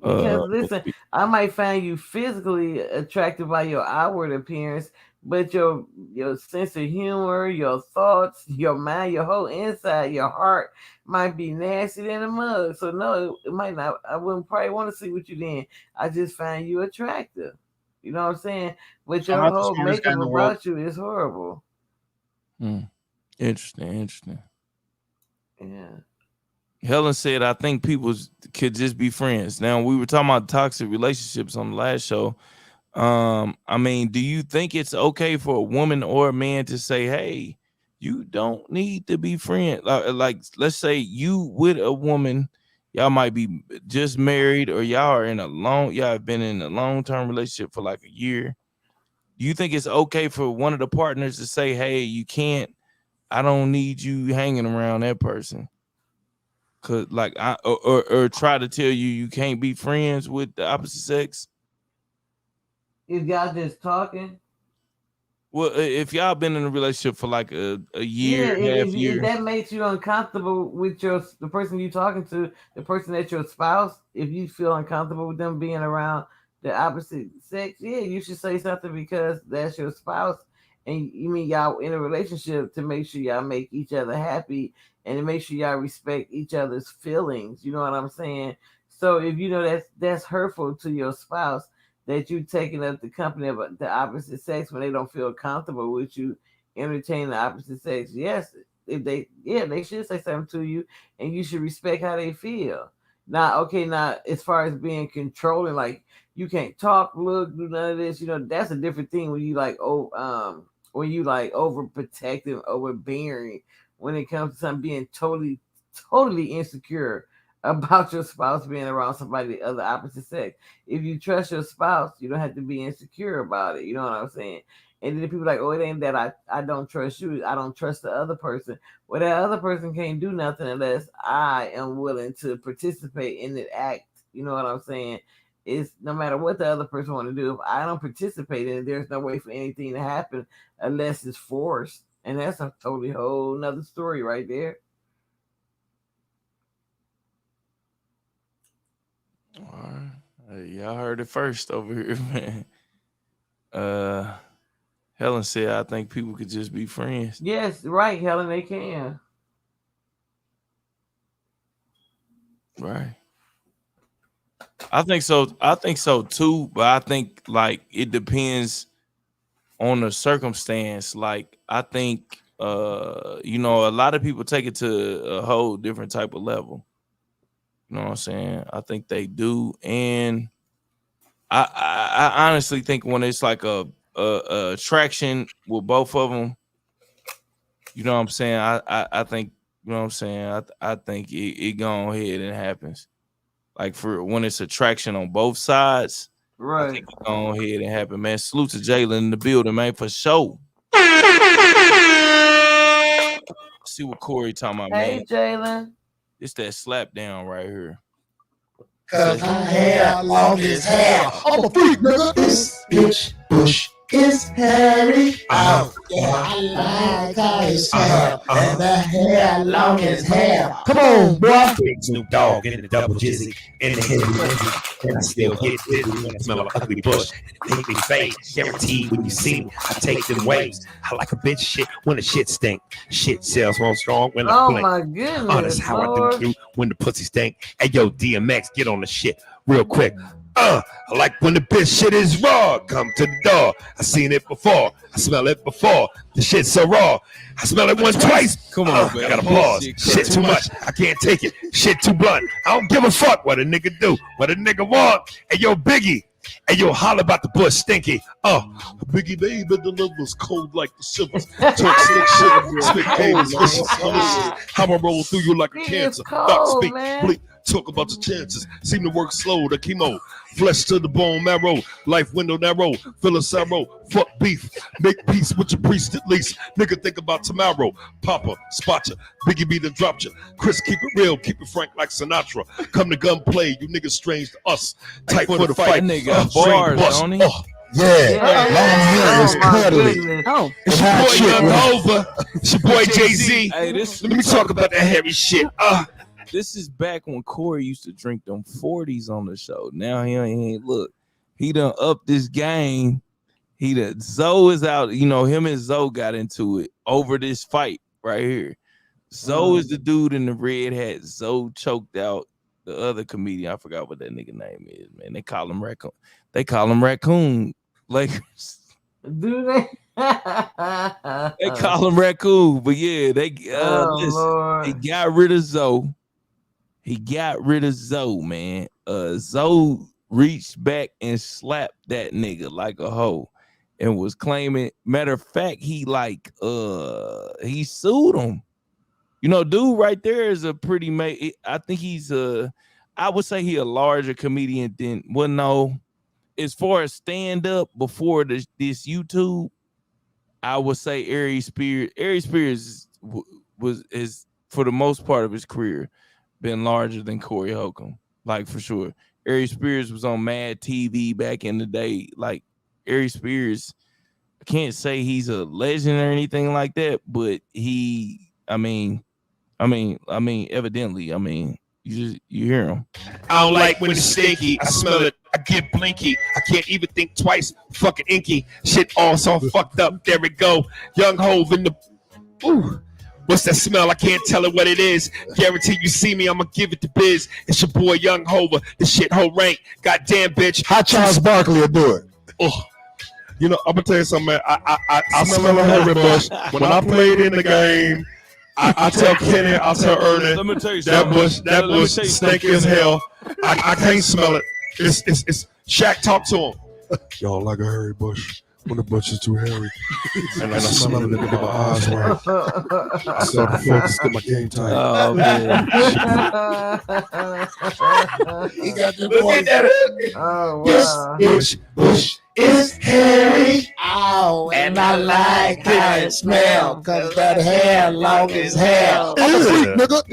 Because listen, I might find you physically attractive by your outward appearance, but your sense of humor, your thoughts, your mind, your whole inside, your heart might be nasty than a mug. So no, it might not. I wouldn't probably want to see what you then. I just find you attractive. You know what I'm saying? But I'm your not the whole smartest guy makeup in the world. about you is horrible. interesting. Yeah. Helen said, I think people could just be friends. Now, we were talking about toxic relationships on the last show. I mean, do you think it's okay for a woman or a man to say, hey, you don't need to be friends? Like, let's say you with a woman, y'all might be just married or y'all have been in a long-term relationship for like a year. Do you think it's okay for one of the partners to say, "Hey, you can't. I don't need you hanging around that person," cause like or try to tell you can't be friends with the opposite sex? If y'all just talking, Well, if y'all been in a relationship for like a yeah. year, If, half if year, that makes you uncomfortable with the person you talking to, the person that's your spouse, if you feel uncomfortable with them being around the opposite sex, yeah, you should say something because that's your spouse, and you mean y'all in a relationship to make sure y'all make each other happy and to make sure y'all respect each other's feelings. You know what I'm saying? So if you know that's hurtful to your spouse that you taking up the company of the opposite sex when they don't feel comfortable with you entertaining the opposite sex, yes, if they should say something to you, and you should respect how they feel. Now, okay, now as far as being controlling, like you can't talk, look, do none of this, that's a different thing when you like when you like overprotective, overbearing when it comes to something being totally insecure about your spouse being around somebody of the opposite sex. If you trust your spouse, you don't have to be insecure about it. You know what I'm saying? And then people like, oh, it ain't that I don't trust you. I don't trust the other person. Well, that other person can't do nothing unless I am willing to participate in the act. You know what I'm saying? It's no matter what the other person want to do. If I don't participate in it, there's no way for anything to happen unless it's forced. And that's a totally whole nother story right there. all right. Y'all heard it first over here, man. Helen said, "I think people could just be friends." Yes, right, Helen, they can. Right. I think so. I think so too. But I think like it depends on the circumstance. Like I think a lot of people take it to a whole different type of level. You know what I'm saying? I think they do, and I honestly think when it's like a attraction with both of them, you know what I'm saying? I think you know what I'm saying. I think it go ahead and happens. Like for when it's attraction on both sides, I Right. think it go ahead and happen, man. Salute to Jalen in the building, man, for sure. See what Corey talking about, man. Hey, Jalen. It's that slap down right here. Cause my hair long as hell. I'm a freak, nigga. This bitch bush is hairy. Oh, yeah, I like how it's hair. And the hair long as hell. Come on, boy. Big Snoop Dogg in the double jizzy, in the heavy dizzy, and I still get dizzy when I smell an ugly bush. Make me fade, guaranteed when you see me, I take them waves. I like a bitch shit when the shit stink. Shit sells on strong when I blink. My goodness. That's how Lord. I do when the pussy stink. Hey yo, DMX, get on the shit real quick. I like when the bitch shit is raw. Come to the door. I seen it before. I smell it before. The shit's so raw. I smell it once, twice. Come on, man. I gotta pause. Shit too much. I can't take it. Shit too blunt. I don't give a fuck what a nigga do. What a nigga want. Hey yo, Biggie. Hey yo, holler about the bush, stinky. Biggie baby delivers cold like the shivers. Talk slick shit, spit games, vicious. How I roll through you like a cancer. Doc speak, bleak. Talk about the chances. Seem to work slow, the chemo. Flesh to the bone marrow. Life window narrow. Fill a sorrow. Fuck beef. Make peace with your priest at least. Nigga think about tomorrow. Papa, spot ya. Biggie be the drop ya. Chris, keep it real. Keep it frank like Sinatra. Come to gunplay. You niggas strange to us. Tight for the fight. Nigga, bars, don't he? Yeah, long hair is cuddly. Oh, it's your boy Young Hova. It's your boy Jay-Z. Hey, Let me talk about that hairy shit. This is back when Corey used to drink them 40s on the show. Now he ain't look. He done up this game. Zoe is out. You know, him and Zoe got into it over this fight right here. Zoe is the dude in the red hat. Zoe choked out the other comedian. I forgot what that nigga name is, man. They call him Raccoon. Lakers. Do they? They call him Raccoon. But yeah, listen, he got rid of Zoe. Man. Zoe reached back and slapped that nigga like a hoe and was claiming, matter of fact, he sued him. You know, dude right there is a pretty I think I would say he a larger comedian than, well, no, as far as stand up before this YouTube, I would say Ari Spears. Ari Spears is for the most part of his career been larger than Corey Holcomb, like for sure. Ari Spears was on Mad TV back in the day. Like Ari Spears, I can't say he's a legend or anything like that, but evidently, you hear him. I don't like when it's stinky. I smell it. I get blinky. I can't even think twice. Fucking inky. Shit all so fucked up. There we go. Young Hove in the. Ooh. What's that smell? I can't tell it what it is. Guarantee you see me, I'ma give it to biz. It's your boy Young Hover. The shit whole rank. Goddamn bitch. How Charles Barkley will do it. Oh. You know, I'm gonna tell you something, man. I smell a Harry Bush. When I played in the game, I tell Kenny, I'll tell Ernie, Let me tell you that something. bush stinky as hell. I can't smell it. It's Shaq, talk to him. Y'all like a hairy bush when the bush is too hairy. And I smell it in my eyes right. I start to focus, get my game tight. Oh man. He got the Look at that. Oh wow. This bush is hairy. Oh, and I like how it smell, cause that hair long as hell. I'm a freak, nigga.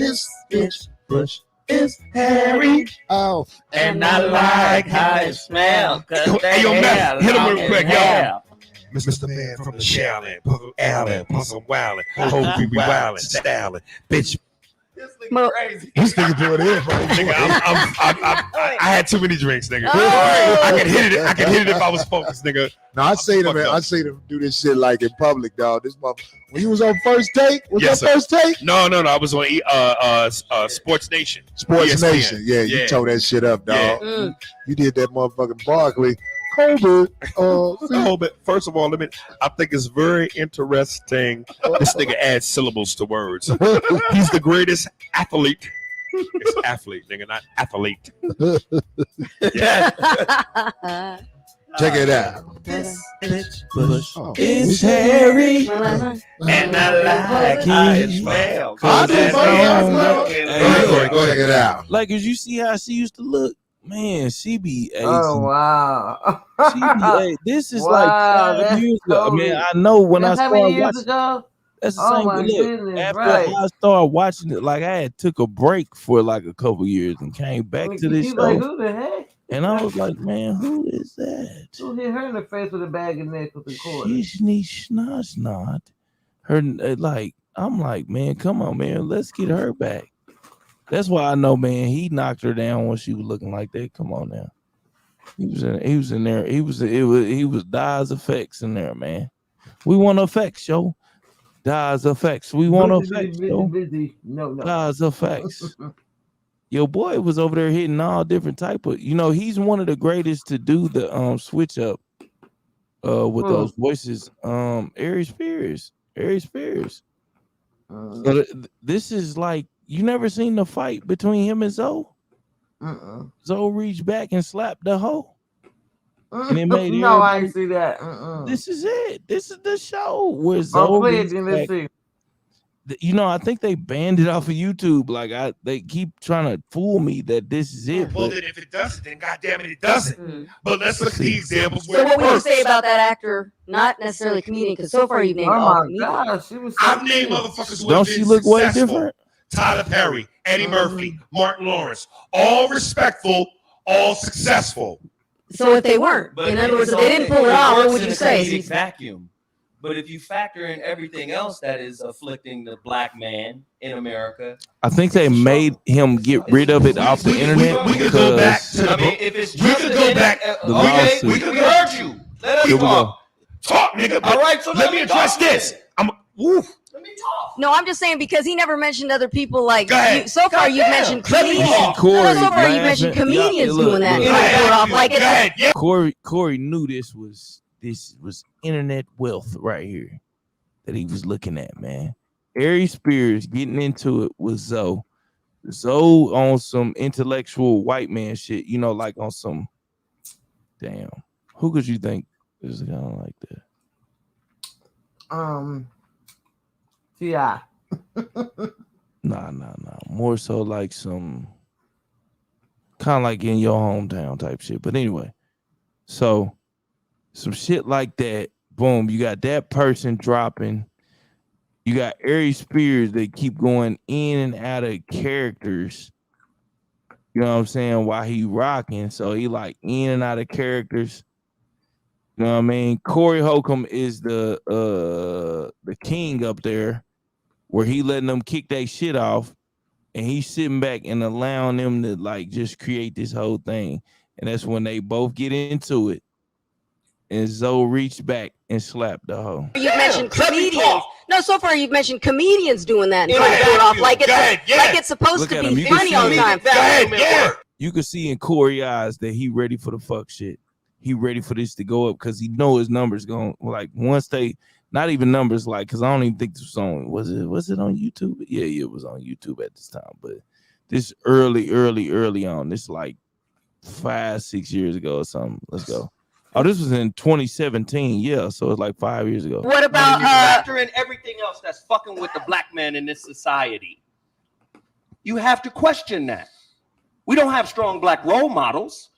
This Bush is hairy. Oh, And I like how it smells, cause Hey, yo, that Matt, hit him long real as quick, yo. hell. Mr. Man from the Shaolin, Puzzle Allen, Puzzle Wildin', Hope we wildin', styling, bitch. He's thinking to it in, bro. Nigga, I had too many drinks, nigga. I could hit it. I could hit it if I was focused, nigga. No, I say to man, I say to do this shit like in public, dog. This mother, when you was on First Take, was Yes, that First Take? No, I was on Sports Nation. Sports ESPN. Nation, yeah, you Yeah. tore that shit up, dog. Yeah. You did that motherfucking Barkley. Colbert, No, but first of all, I think it's very interesting. This nigga adds syllables to words. He's the greatest athlete. It's athlete, nigga, not athlete. Yeah. check it out. this Bush Oh. is hairy. And I like how it smells, I cause do, that buddy, hair I long smell. as Hey, hell. Go check it out. Like, as you see how she used to look, man, she be aging. Oh wow. She be, this is Wow, like 5 that's years ago. cold. Man, I know when That's I how many started years watching. ago? That's the Oh same. my Look, goodness, after right. I started watching it, like I had took a break for like a couple years and came back to this She's show, like, who the heck? and I was like, man, who is that? Who hit her in the face with a bag of nickels and quarters? She's not. Her like, I'm like, man, come on, man, let's get her back. That's why I know, man, he knocked her down when she was looking like that. Come on now. He was in there. He was Dye's effects in there, man. We want effects, yo. Dye's effects. We want effects, yo. No. Dye's effects. Your boy was over there hitting all different type of, he's one of the greatest to do the switch up with those voices. Ari Spears. But this is like, you never seen the fight between him and Zoe? Zoe reached back and slapped the hoe. And it made No, I everybody- didn't see that. This is it. This is the show where Oh, Zoe please, reached then let's back. see. I think they banned it off of YouTube. Like they keep trying to fool me that this is it. Well, But then if it doesn't, then goddamn it doesn't. But let's look at the examples So where what it would you works. say about that actor? Not necessarily comedian, because so far you've named Oh all my comedians. God, she was. I've named motherfuckers who don't have she been look way successful. different? Tyler Perry, Eddie Murphy, Martin Lawrence, all respectful, all successful. So if they weren't, in other words, if they didn't pull it off, what would you say? Vacuum. But if you factor in everything else that is afflicting the black man in America, I think they made him get rid of it off the internet We could go back because to the I mean, if it's we could go back. The okay, lawsuit. we heard you. Let us Here we talk. Talk, nigga. All right, so let me address talk this. then. Let me talk. No, I'm just saying because he never mentioned other people like Go ahead. you. So far, you've Goddamn. mentioned Let me comedians. talk. Corey No, so far, you've laughing. mentioned comedians Yeah, look, doing that. look. Trying to pull it off. Like Go ahead. Yeah. Corey knew this was internet wealth right here that he was looking at, man. Ari Spears getting into it with Zoe on some intellectual white man shit, like on some damn. Who could you think is kind of like that? T.I. Nah. More so like some kind of like in your hometown type shit. But anyway, So some shit like that, boom, you got that person dropping. You got Aries Spears that keep going in and out of characters. You know what I'm saying? While he rocking. So he like in and out of characters. You know what I mean? Corey Holcomb is the king up there, where he letting them kick that shit off, and he's sitting back and allowing them to like just create this whole thing. And that's when they both get into it. And Zoe reached back and slapped the hoe. You've mentioned comedians. No, so far you've mentioned comedians doing that and trying to pull it off like it's supposed Look to at him. be You can funny see all the it. time. You can see in Corey's eyes that he ready for the fuck shit. He ready for this to go up because he know his numbers going like once they not even numbers like because I don't even think this was on was it on YouTube? Yeah, it was on YouTube at this time, but this early on, this like 5-6 years ago or something. Let's go. Oh, this was in 2017. Yeah, so it's like 5 years ago. What about you factor in everything else that's fucking with the black man in this society? You have to question that. We don't have strong black role models.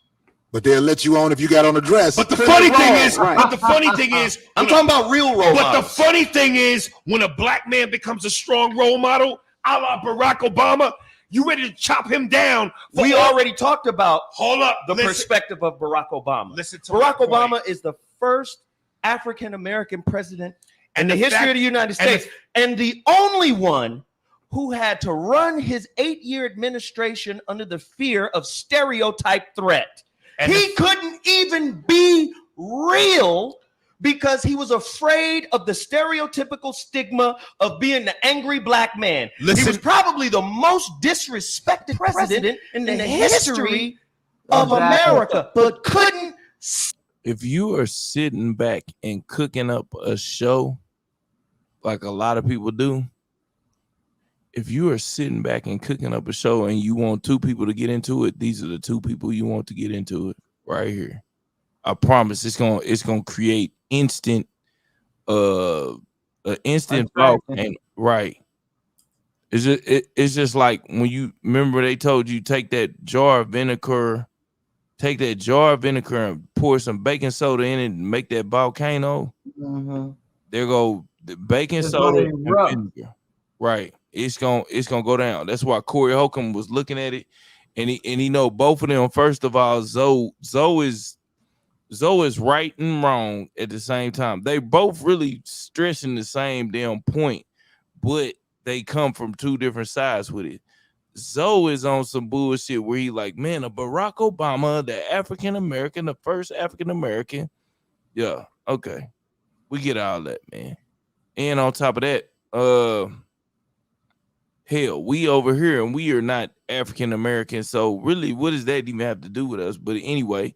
But they'll let you on if you got on a dress. But the funny thing is, I'm talking about real role models. But the funny thing is, when a black man becomes a strong role model, a la Barack Obama, you ready to chop him down? We already talked about the perspective of Barack Obama. Listen to Barack Obama is the first African American president in the history of the United States, and the only one who had to run his 8-year administration under the fear of stereotype threat. He couldn't even be real because he was afraid of the stereotypical stigma of being the angry black man. He was probably the most disrespected president in the history of America, but couldn't. If you are sitting back and cooking up a show like a lot of people do, if you are sitting back and cooking up a show and you want two people to get into it, these are the two people you want to get into it right here. I promise it's gonna create instant instant thought and right. It's just like when you remember they told you take that jar of vinegar and pour some baking soda in it and make that volcano. Mm-hmm. There go the baking soda and vinegar. Right. It's gonna go down. That's why Corey Holcomb was looking at it, and he know both of them. First of all, Zoe is right and wrong at the same time. They both really stressing the same damn point, but they come from two different sides with it. Zoe is on some bullshit where he like, man, a Barack Obama, the African American, the first African American. Yeah, okay, we get all that, man. And on top of that, hell, we over here and we are not African American. So really, what does that even have to do with us? But anyway,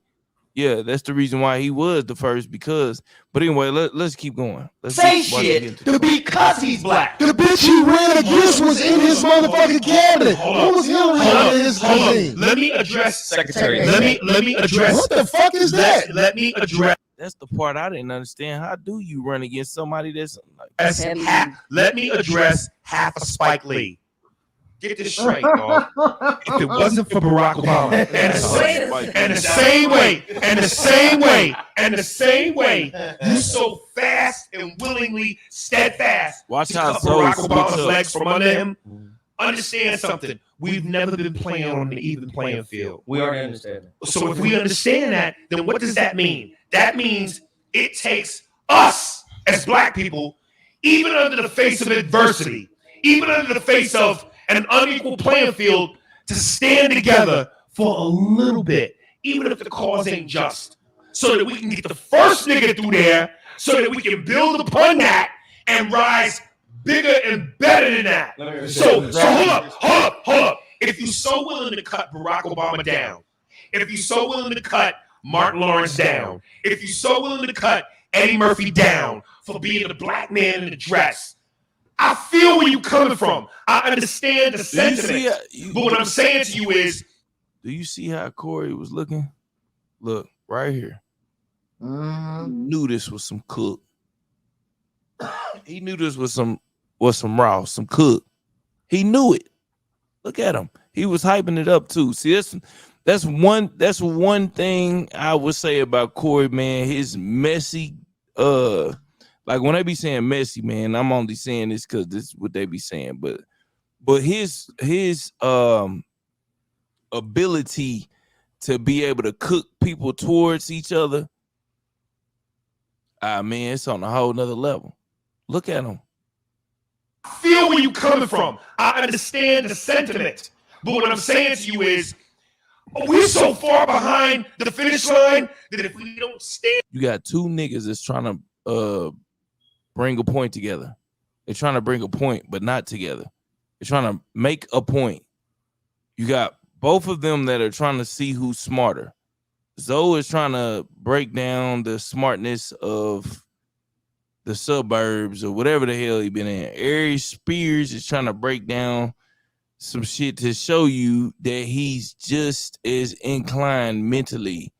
yeah, that's the reason why he was the first because. But anyway, let's keep going. Let's say shit because he's black. The bitch he ran against was in his motherfucking cabinet. What was Hillary under his name? Let me address Secretary. Let me address. What the fuck is that? Let me address. That's the part I didn't understand. How do you run against somebody that's like? Let me address half of Spike Lee. Get this straight, dog. If it wasn't for Barack Obama, and the same way, you so fast and willingly steadfast. Watch to how cut Zoe Barack switch Obama's up. legs from under him. Understand something. We've never been playing on the even playing field. We already understand that. So if we understand that, then what does that mean? That means it takes us as black people, even under the face of adversity, even under the face of an unequal playing field, to stand together for a little bit, even if the cause ain't just, so that we can get the first nigga through there, so that we can build upon that and rise bigger and better than that. So hold up. If you're so willing to cut Barack Obama down, if you're so willing to cut Martin Lawrence down, if you're so willing to cut Eddie Murphy down for being a black man in a dress, I feel where you're coming from. I understand the sentiment. But what I'm saying to you is, do you see how Corey was looking? Look, right here. He knew this was some cook. He knew this was some raw, some cook. He knew it. Look at him. He was hyping it up too. See, That's one thing I would say about Corey, man. His messy, like when they be saying messy, man, I'm only saying this because this is what they be saying, but his ability to be able to cook people towards each other, man, it's on a whole nother level. Look at him. Feel where you coming from. I understand the sentiment, but what I'm saying to you is, we're so far behind the finish line that if we don't stand, You got two niggas that's trying to bring a point together. They're trying to bring a point, but not together. They're trying to make a point. You got both of them that are trying to see who's smarter. Zoe is trying to break down the smartness of the suburbs or whatever the hell he been in. Ari Spears is trying to break down some shit to show you that he's just as inclined mentally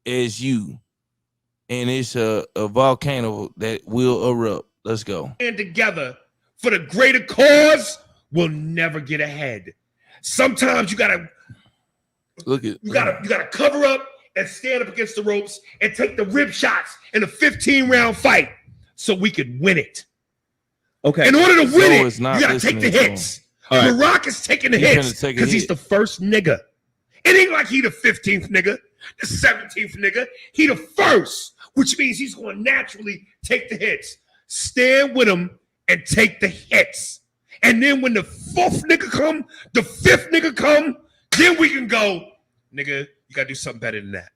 as you. And it's a volcano that will erupt. Let's go. together for the greater cause, we'll never get ahead. Sometimes you gotta cover up and stand up against the ropes and take the rib shots in a 15-round fight so we could win it. Okay. In order to win it, is not you gotta take the listening to hits. All right. The Rock is taking the He's hits finna take a because he's hit. the first nigga. It ain't like he the 15th nigga, the 17th nigga. He the first, which means he's going to naturally take the hits. Stand with him and take the hits. And then when the fourth nigga come, the fifth nigga come, then we can go, nigga, you got to do something better than that.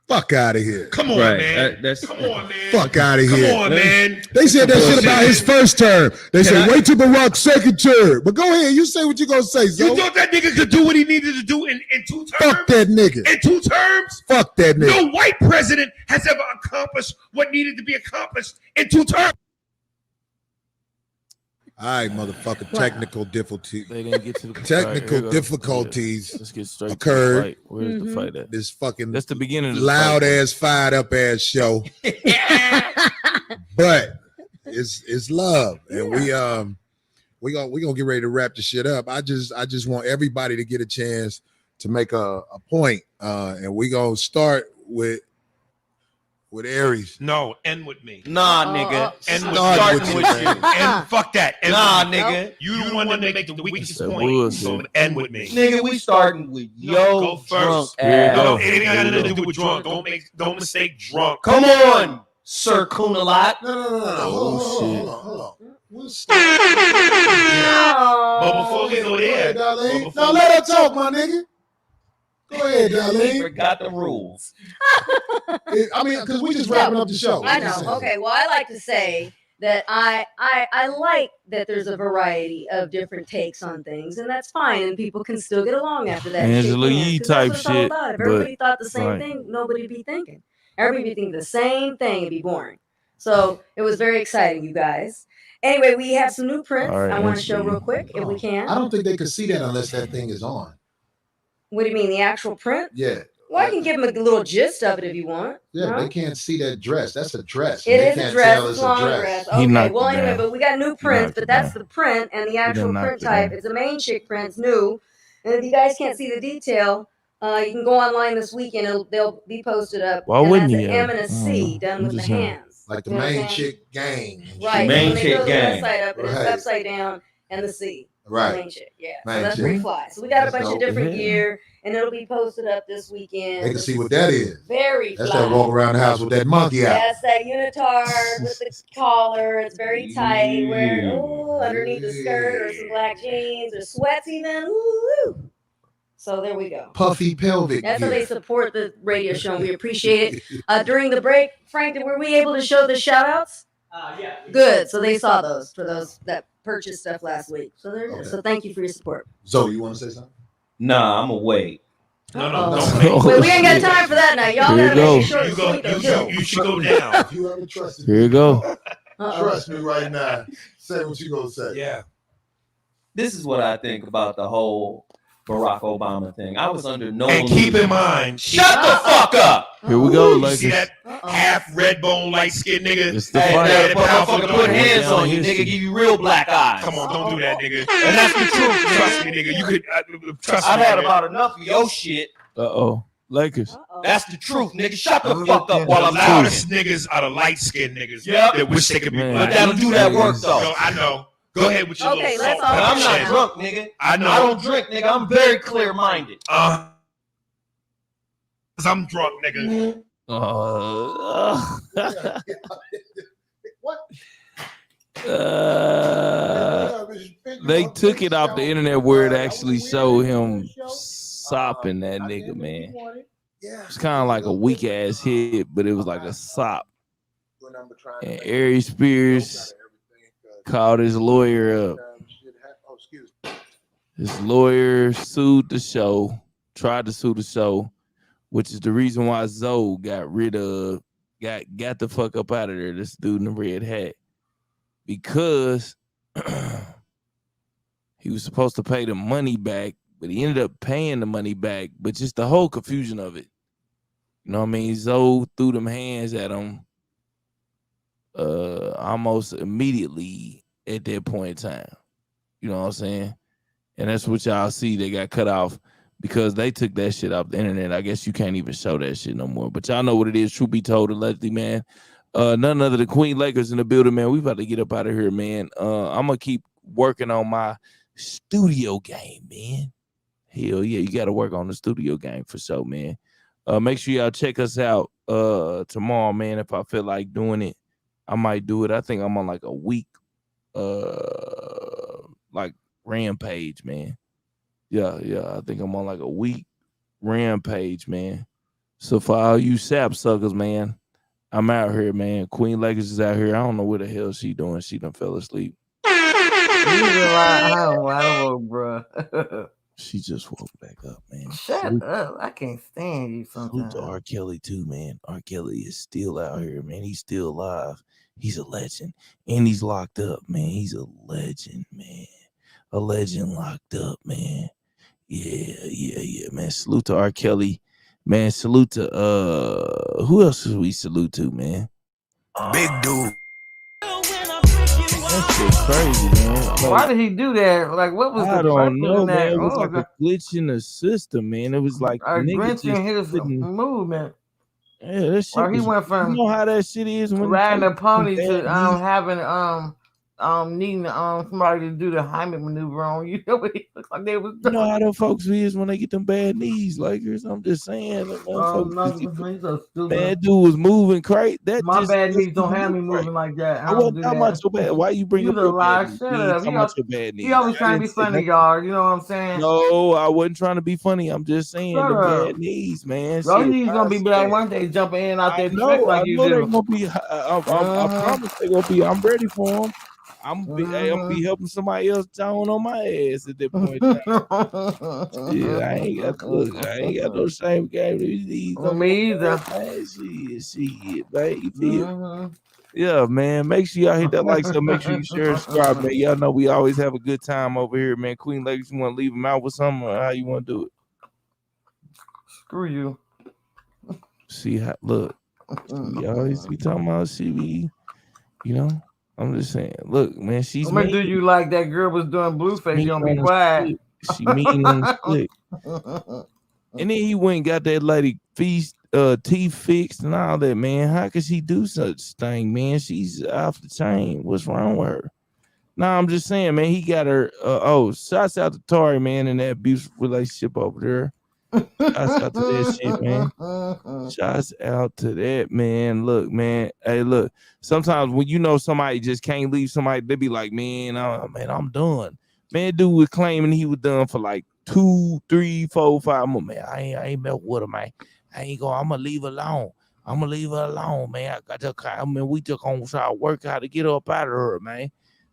Fuck out of here. Come on, Right. man. That's Come on, man. Fuck out of Come here. on, man. They said that shit about his first term. They said, wait till Barack's second term. But go ahead, you say what you gonna say, You Zoe. thought that nigga could do what he needed to do in 2 terms? Fuck that nigga. In 2 terms? Fuck that nigga. No white president has ever accomplished what needed to be accomplished in 2 terms. All right, motherfucker. Technical difficulty. They didn't get to the Technical All right, difficulties Let's get straight occurred. to the fight. Where's the fight at? This fucking That's the beginning of the loud fight. ass, fired up ass show. But it's love, and we gonna get ready to wrap the shit up. I just want everybody to get a chance to make a point, and we gonna start with Aries. No, end with me. Nah, nigga. End with Starting starting with with you. you. And fuck that. End Nah, with me. nigga. You the one that make the weakest That point. bullshit. So end with me. Nigga, we starting with Go yo first. drunk Here you ass. go. No, it ain't got nothing to do with drunk. Don't mistake drunk. Come on, Sir Kunalot. No. Oh, Hold on. We'll start. But before we go there, Darlene. Now let her talk, my nigga. Go ahead, We Darlene. forgot the rules. I mean, because we just wrapping up the show. I know. Okay. Well, I like to say that I like that there's a variety of different takes on things, and that's fine, and people can still get along after that. and shake Angela hands, Yee 'cause that's type what it's all shit, about. If but- everybody thought the same right. thing, nobody'd be thinking. Everybody would think the same thing. It'd be boring. So it was very exciting, you guys. Anyway, we have some new prints. All right, I want to Angela show Yee. real quick if we can. I don't think they could see that unless that thing is on. What do you mean, the actual print? Yeah. Well, I can give them a little gist of it if you want. Yeah, No? they can't see that dress. That's a dress. It They is a can't dress. tell It's it's long a dress. dress. He Okay. knocked Well, it anyway, down. but we got new prints, knocked but it that's down. the print, and the actual knocked print it type down. is the main chick print's new. And if you guys can't see the detail, you can go online this weekend. They'll be posted up. Why and wouldn't that's you? an M and a C Mm, done I'm with the just saying. hands. Like the You know what I'm main saying? chick gang. Right. Main When they chick throw the gang. website up, it's Right. upside down and the C. Right. Main chick. Yeah. Main So that's chick. pretty fly. So we got a That's bunch of dope. different Yeah. gear, and it'll be posted up this weekend. They can see what that is. Very That's fly. that walk around the house with that monkey out. That's that unitard with the collar. It's very tight. Wear underneath the skirt or some black jeans or sweats even. Woo! So there we go. Puffy pelvic That's how gear. they support the radio show. We appreciate it. During the break, Frank, were we able to show the shout outs? Yeah. Good. So they saw those for those that purchased stuff last week. So there it is. Okay. So thank you for your support. Zoe, you want to say something? Nah, I'm away. No, Uh-oh. don't make Wait, we ain't got time for that now. Y'all Here gotta you make it go. short and sweet though, too. You should go down. You ever trusted Here you go. Uh-oh. Trust me right now. Say what you gonna say. Yeah. This is what I think about the whole Barack Obama thing. I was under no And keep in mind, shut the fuck up. Here we go, you Lakers. see that half red bone, light skinned nigga? It's the Hey, fight. that motherfucker put hands on you, nigga. Give you real black eyes. Come on, don't do that, nigga. And that's the truth, nigga. Trust me, nigga. You could trust I've me. had nigga. about enough of your shit. Lakers. That's the truth, nigga. Shut the fuck up while The I'm loudest talking. niggas are the light skinned niggas Yep. that wish they could be Man. black. But that'll do that work though. No, I know. Go ahead with your Okay, little let's salt. all- And I'm not shit. drunk, nigga. I know. I don't drink, nigga. I'm very clear-minded. Cause I'm drunk, nigga. What? They took it off the internet where it actually showed him sopping that nigga, man. It's kind of like a weak ass hit, but it was like a sop. And Ari Spears called his lawyer up. His lawyer sued the show, tried to sue the show, which is the reason why Zoe got the fuck up out of there, this dude in the red hat. Because he was supposed to pay the money back, but he ended up paying the money back, but just the whole confusion of it. You know what I mean? Zoe threw them hands at him almost immediately at that point in time. You know what I'm saying? And that's what y'all see. They got cut off because they took that shit off the internet. I guess you can't even show that shit no more. But y'all know what it is. Truth be told, allegedly, man. None other than Queen Lakers in the building, man. We about to get up out of here, man. I'm going to keep working on my studio game, man. Hell yeah, you got to work on the studio game for sure, man. Make sure y'all check us out tomorrow, man. If I feel like doing it, I might do it. I think I'm on like a week, like rampage, man. Yeah. I think I'm on like a week rampage, man. So for all you sap suckers, man, I'm out here, man. Queen Lakers is out here. I don't know what the hell she doing. She done fell asleep. Bro. She just woke back up, man. Shut up. I can't stand you Salute sometimes. to R. Kelly too, man. R. Kelly is still out here, man. He's still alive. He's a legend. And he's locked up, man. He's a legend, man. A legend locked up, man. Yeah, man. Salute to R. Kelly. Man, salute to who else should we salute to, man? Big dude. That's just crazy, man. Like, Why did he do that? Like, what was I the don't purpose know, of that? man. It was Oh, like a glitch in the system, man. It was like a nigga glitch in his just couldn't- movement. Yeah, that shit. Or he was- went from you know how that shit is when riding you a pony take to some bad having needing somebody to do the Heimlich maneuver on you. Know what he looks like they was You know how them folks is when they get them bad knees, Lakers. I'm just saying. Them folks no, just- he's so stupid. man, dude was moving crazy. That My just bad just knees don't moving have me crazy. moving like that. I wasn't talking about your bad. Why you bring You up the your lie. bad knees? Shut You ain't up. talking about your bad knees. He always I trying to be didn't say funny, nothing. y'all. You know what I'm saying? No, I wasn't trying to be funny. I'm just saying Shut the up. bad knees, man. Your Shit, knees gonna be I black said. one day, jumping in and out I that trick know like you they're do. gonna be. I promise they're gonna be. I'm ready for them. I'm gonna be helping somebody else down on my ass at that point. Yeah, I ain't got no shame game. These Me either. Shit, man. You feel? Yeah, man. Make sure y'all hit that like, so make sure you share and subscribe, man. Y'all know we always have a good time over here, man. Queen Ladies, you want to leave them out with something, or how you want to do it? Screw you. See how look. You always be talking about she be, you know. I'm just saying, look, man, she's I'm gonna do mean. you like that girl was doing Blueface. You gonna be quiet. She mean on the slick. And then he went and got that lady teeth fixed and all that, man. How could she do such thing, man? She's off the chain. What's wrong with her? Nah, I'm just saying, man, he got her. Shouts out to Tori, man, in that abusive relationship over there. Shouts out to that shit, man. Shouts out to that, man. Look, man. Hey, look. Sometimes when you know somebody just can't leave somebody, they be like, man, I'm done. Man, dude was claiming he was done for like 2, 3, 4, 5 months. Man, I ain't met with her, man. I'm gonna leave her alone. I'm gonna leave her alone, man. We just gonna try to work out to get up out of her, man.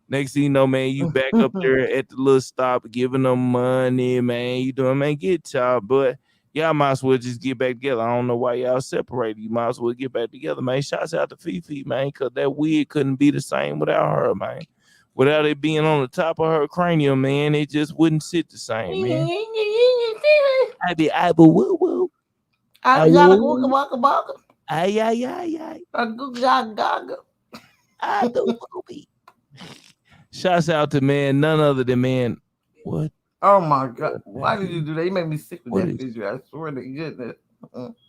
Next thing you know, man, you back up there at the little stop giving them money, man. You doing, man, get y'all, but y'all might as well just get back together. I don't know why y'all separated. You might as well get back together, man. Shouts out to Fifi, man, because that wig couldn't be the same without her, man. Without it being on the top of her cranium, man, it just wouldn't sit the same, man. I be woo woo. I got a wooga waka waka. Ay ay ay ay. A googa gaga. I do booby. Shouts out to none other than what? Oh my God! Why did you do that? You made me sick with What that is- picture. I swear to goodness.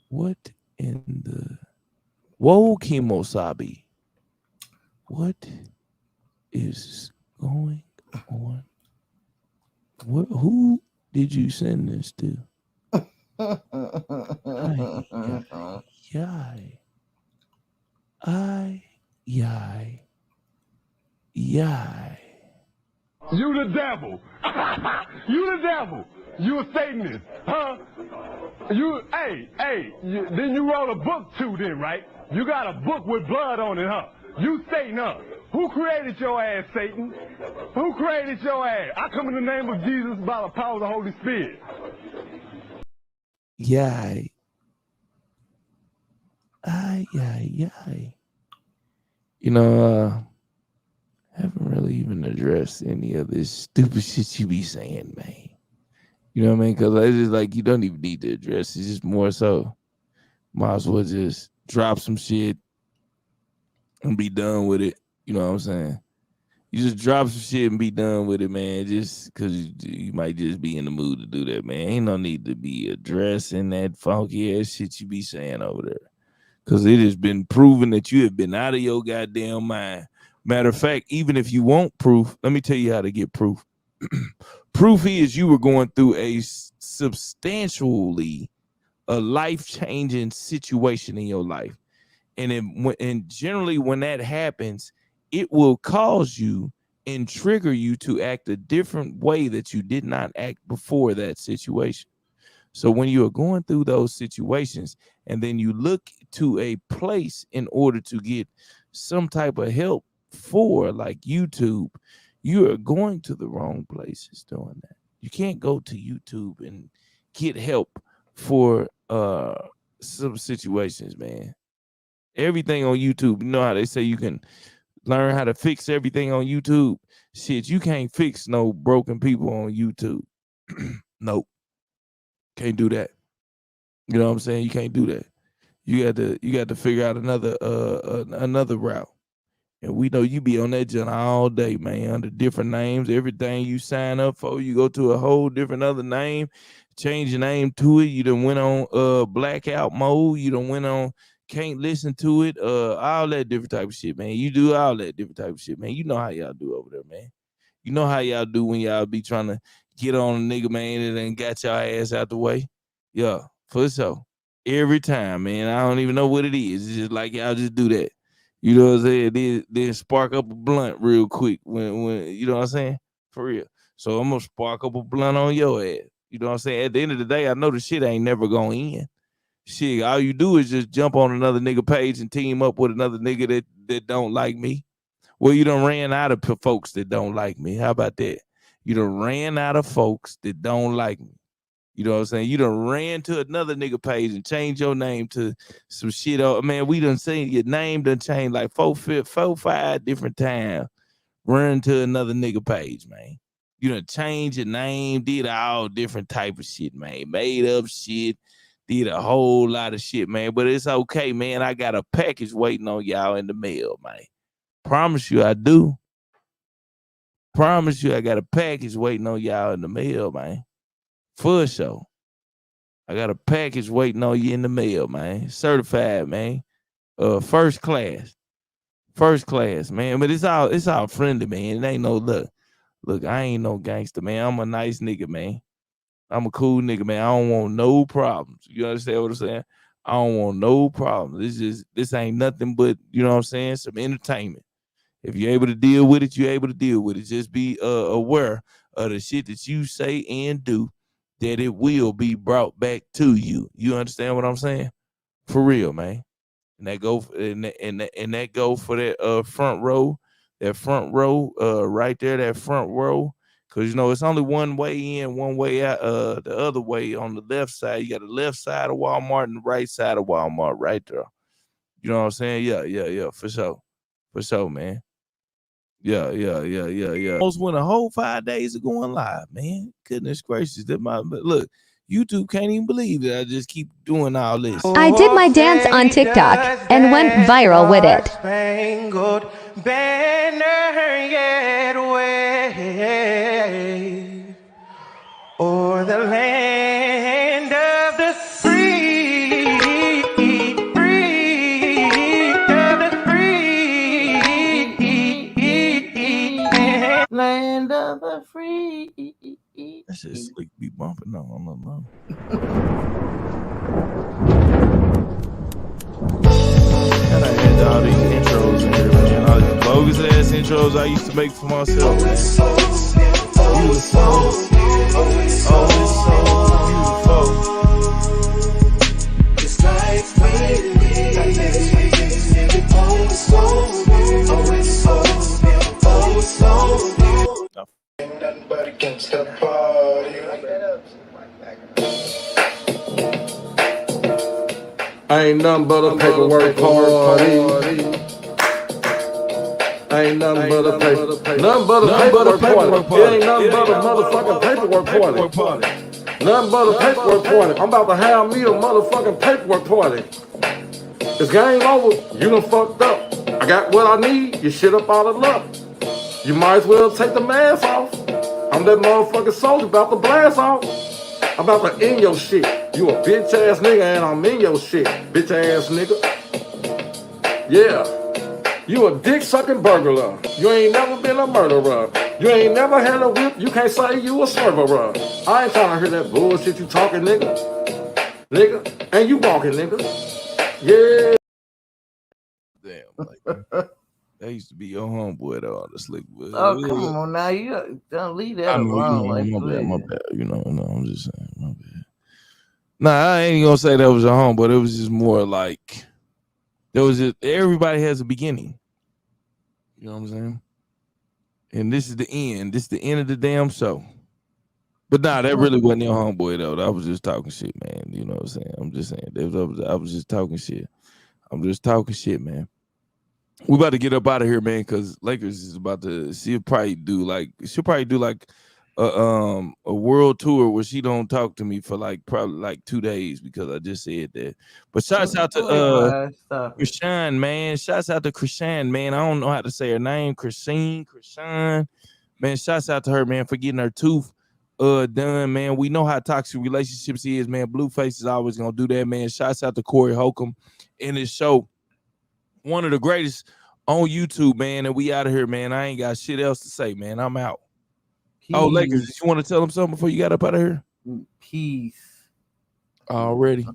What in the Whoa Kimosabi? What is going on? Who did you send this to? Yay. Yay. You the devil. You the devil. You a Satanist, huh? Then you wrote a book too then, right? You got a book with blood on it, huh? You Satan, huh? Who created your ass, Satan? Who created your ass? I come in the name of Jesus by the power of the Holy Spirit. Yay. You know, I haven't really even addressed any of this stupid shit you be saying, man. You know what I mean? Because it's just like you don't even need to address it. It's just more so, might as well just drop some shit and be done with it. You know what I'm saying? You just drop some shit and be done with it, man. Just because you might just be in the mood to do that, man. Ain't no need to be addressing that funky ass shit you be saying over there. Because it has been proven that you have been out of your goddamn mind. Matter of fact, even if you want proof, let me tell you how to get proof. Proof is you were going through a substantially a life-changing situation in your life. And generally when that happens, it will cause you and trigger you to act a different way that you did not act before that situation. So when you are going through those situations and then you look to a place in order to get some type of help for like YouTube, you are going to the wrong places doing that. You can't go to YouTube and get help for some situations, man. Everything on YouTube, you know how they say you can learn how to fix everything on YouTube? Shit, you can't fix no broken people on YouTube. Nope. Can't do that. You know what I'm saying? You can't do that. You got to figure out another route. And we know you be on that joint all day, man, under different names. Everything you sign up for, you go to a whole different other name, change your name to it. You done went on blackout mode. You done went on can't listen to it. All that different type of shit, man. You do all that different type of shit, man. You know how y'all do over there, man. You know how y'all do when y'all be trying to get on a nigga, man, and then got y'all ass out the way. Yeah, for sure. Every time, man. I don't even know what it is. It's just like y'all just do that. You know what I'm saying? Then spark up a blunt real quick when you know what I'm saying? For real. So I'm gonna spark up a blunt on your ass. You know what I'm saying? At the end of the day, I know the shit ain't never going in. Shit, all you do is just jump on another nigga page and team up with another nigga that don't like me. Well, you done ran out of folks that don't like me. How about that? You done ran out of folks that don't like me. You know what I'm saying? You done ran to another nigga page and changed your name to some shit. Man, we done seen your name done changed like 5 different times. Run to another nigga page, man. You done changed your name, did all different type of shit, man. Made up shit, did a whole lot of shit, man. But it's okay, man. I got a package waiting on y'all in the mail, man. Promise you I do. Promise you I got a package waiting on y'all in the mail, man. For sure. I got a package waiting on you in the mail, man. Certified, man. First class. First class, man. But it's all friendly, man. It ain't no look, I ain't no gangster, man. I'm a nice nigga, man. I'm a cool nigga, man. I don't want no problems. You understand what I'm saying? I don't want no problems. This ain't nothing but, you know what I'm saying, some entertainment. If you're able to deal with it, you're able to deal with it. Just be aware of the shit that you say and do, that it will be brought back to you. You understand what I'm saying? For real, man. And that go that go for that front row. That front row, right there, that front row. Cause you know it's only one way in, one way out. The other way on the left side, you got the left side of Walmart and the right side of Walmart right there. You know what I'm saying? Yeah, for sure, man. Yeah. Almost went a whole 5 days of going live, man. Goodness gracious. But look, YouTube can't even believe that I just keep doing all this. I did my dance on TikTok and went viral with it. Spangled banner yet wave o'er the land of the free, Land of the free. That shit slick be bumping on. And I had all these intros in here, man. All these bogus ass intros I used to make for myself, man. Beautiful. Oh, it's so beautiful. It's like waiting. Oh, it's so beautiful. Oh, it's so beautiful. Oh, it's so beautiful. Ain't nothing but against the party. Ain't nothing but a paperwork party. Ain't nothing but a paperwork party. It ain't nothing but a motherfucking paperwork party. Nothing but a paperwork party. I'm about to have me a motherfucking paperwork party. It's game over. You done fucked up. I got what I need. You shit up out of luck. You might as well take the mask off. I'm that motherfucking soldier about to blast off. I'm about to end your shit. You a bitch ass nigga and I'm in your shit. Bitch ass nigga. Yeah. You a dick sucking burglar. You ain't never been a murderer. You ain't never had a whip. You can't say you a swerverer. I ain't trying to hear that bullshit you talking, nigga. Nigga. And you walking, nigga. Yeah. Damn, like that used to be your homeboy though, honestly. Oh, come on now. You don't leave that alone. My bad. You know, I'm just saying, my bad. Nah, I ain't gonna say that was your homeboy. It was just more like everybody has a beginning. You know what I'm saying? And this is the end. This is the end of the damn show. But nah, that really wasn't your homeboy though. I was just talking shit, man. You know what I'm saying? I'm just saying. I was just talking shit. I'm just talking shit, man. We about to get up out of here, man, because Lakers is about to. She'll probably do like a world tour where she don't talk to me for probably 2 days because I just said that. But shouts out to Krishan, man. Shouts out to Krishan, man. I don't know how to say her name. Krishan. Man, shouts out to her, man, for getting her tooth done, man. We know how toxic relationships is, man. Blueface is always gonna do that, man. Shouts out to Corey Holcomb in his show. One of the greatest on YouTube, man. And we out of here, man. I ain't got shit else to say, man. I'm out. Peace. Oh, Lakers, you want to tell them something before you got up out of here? Peace. Already.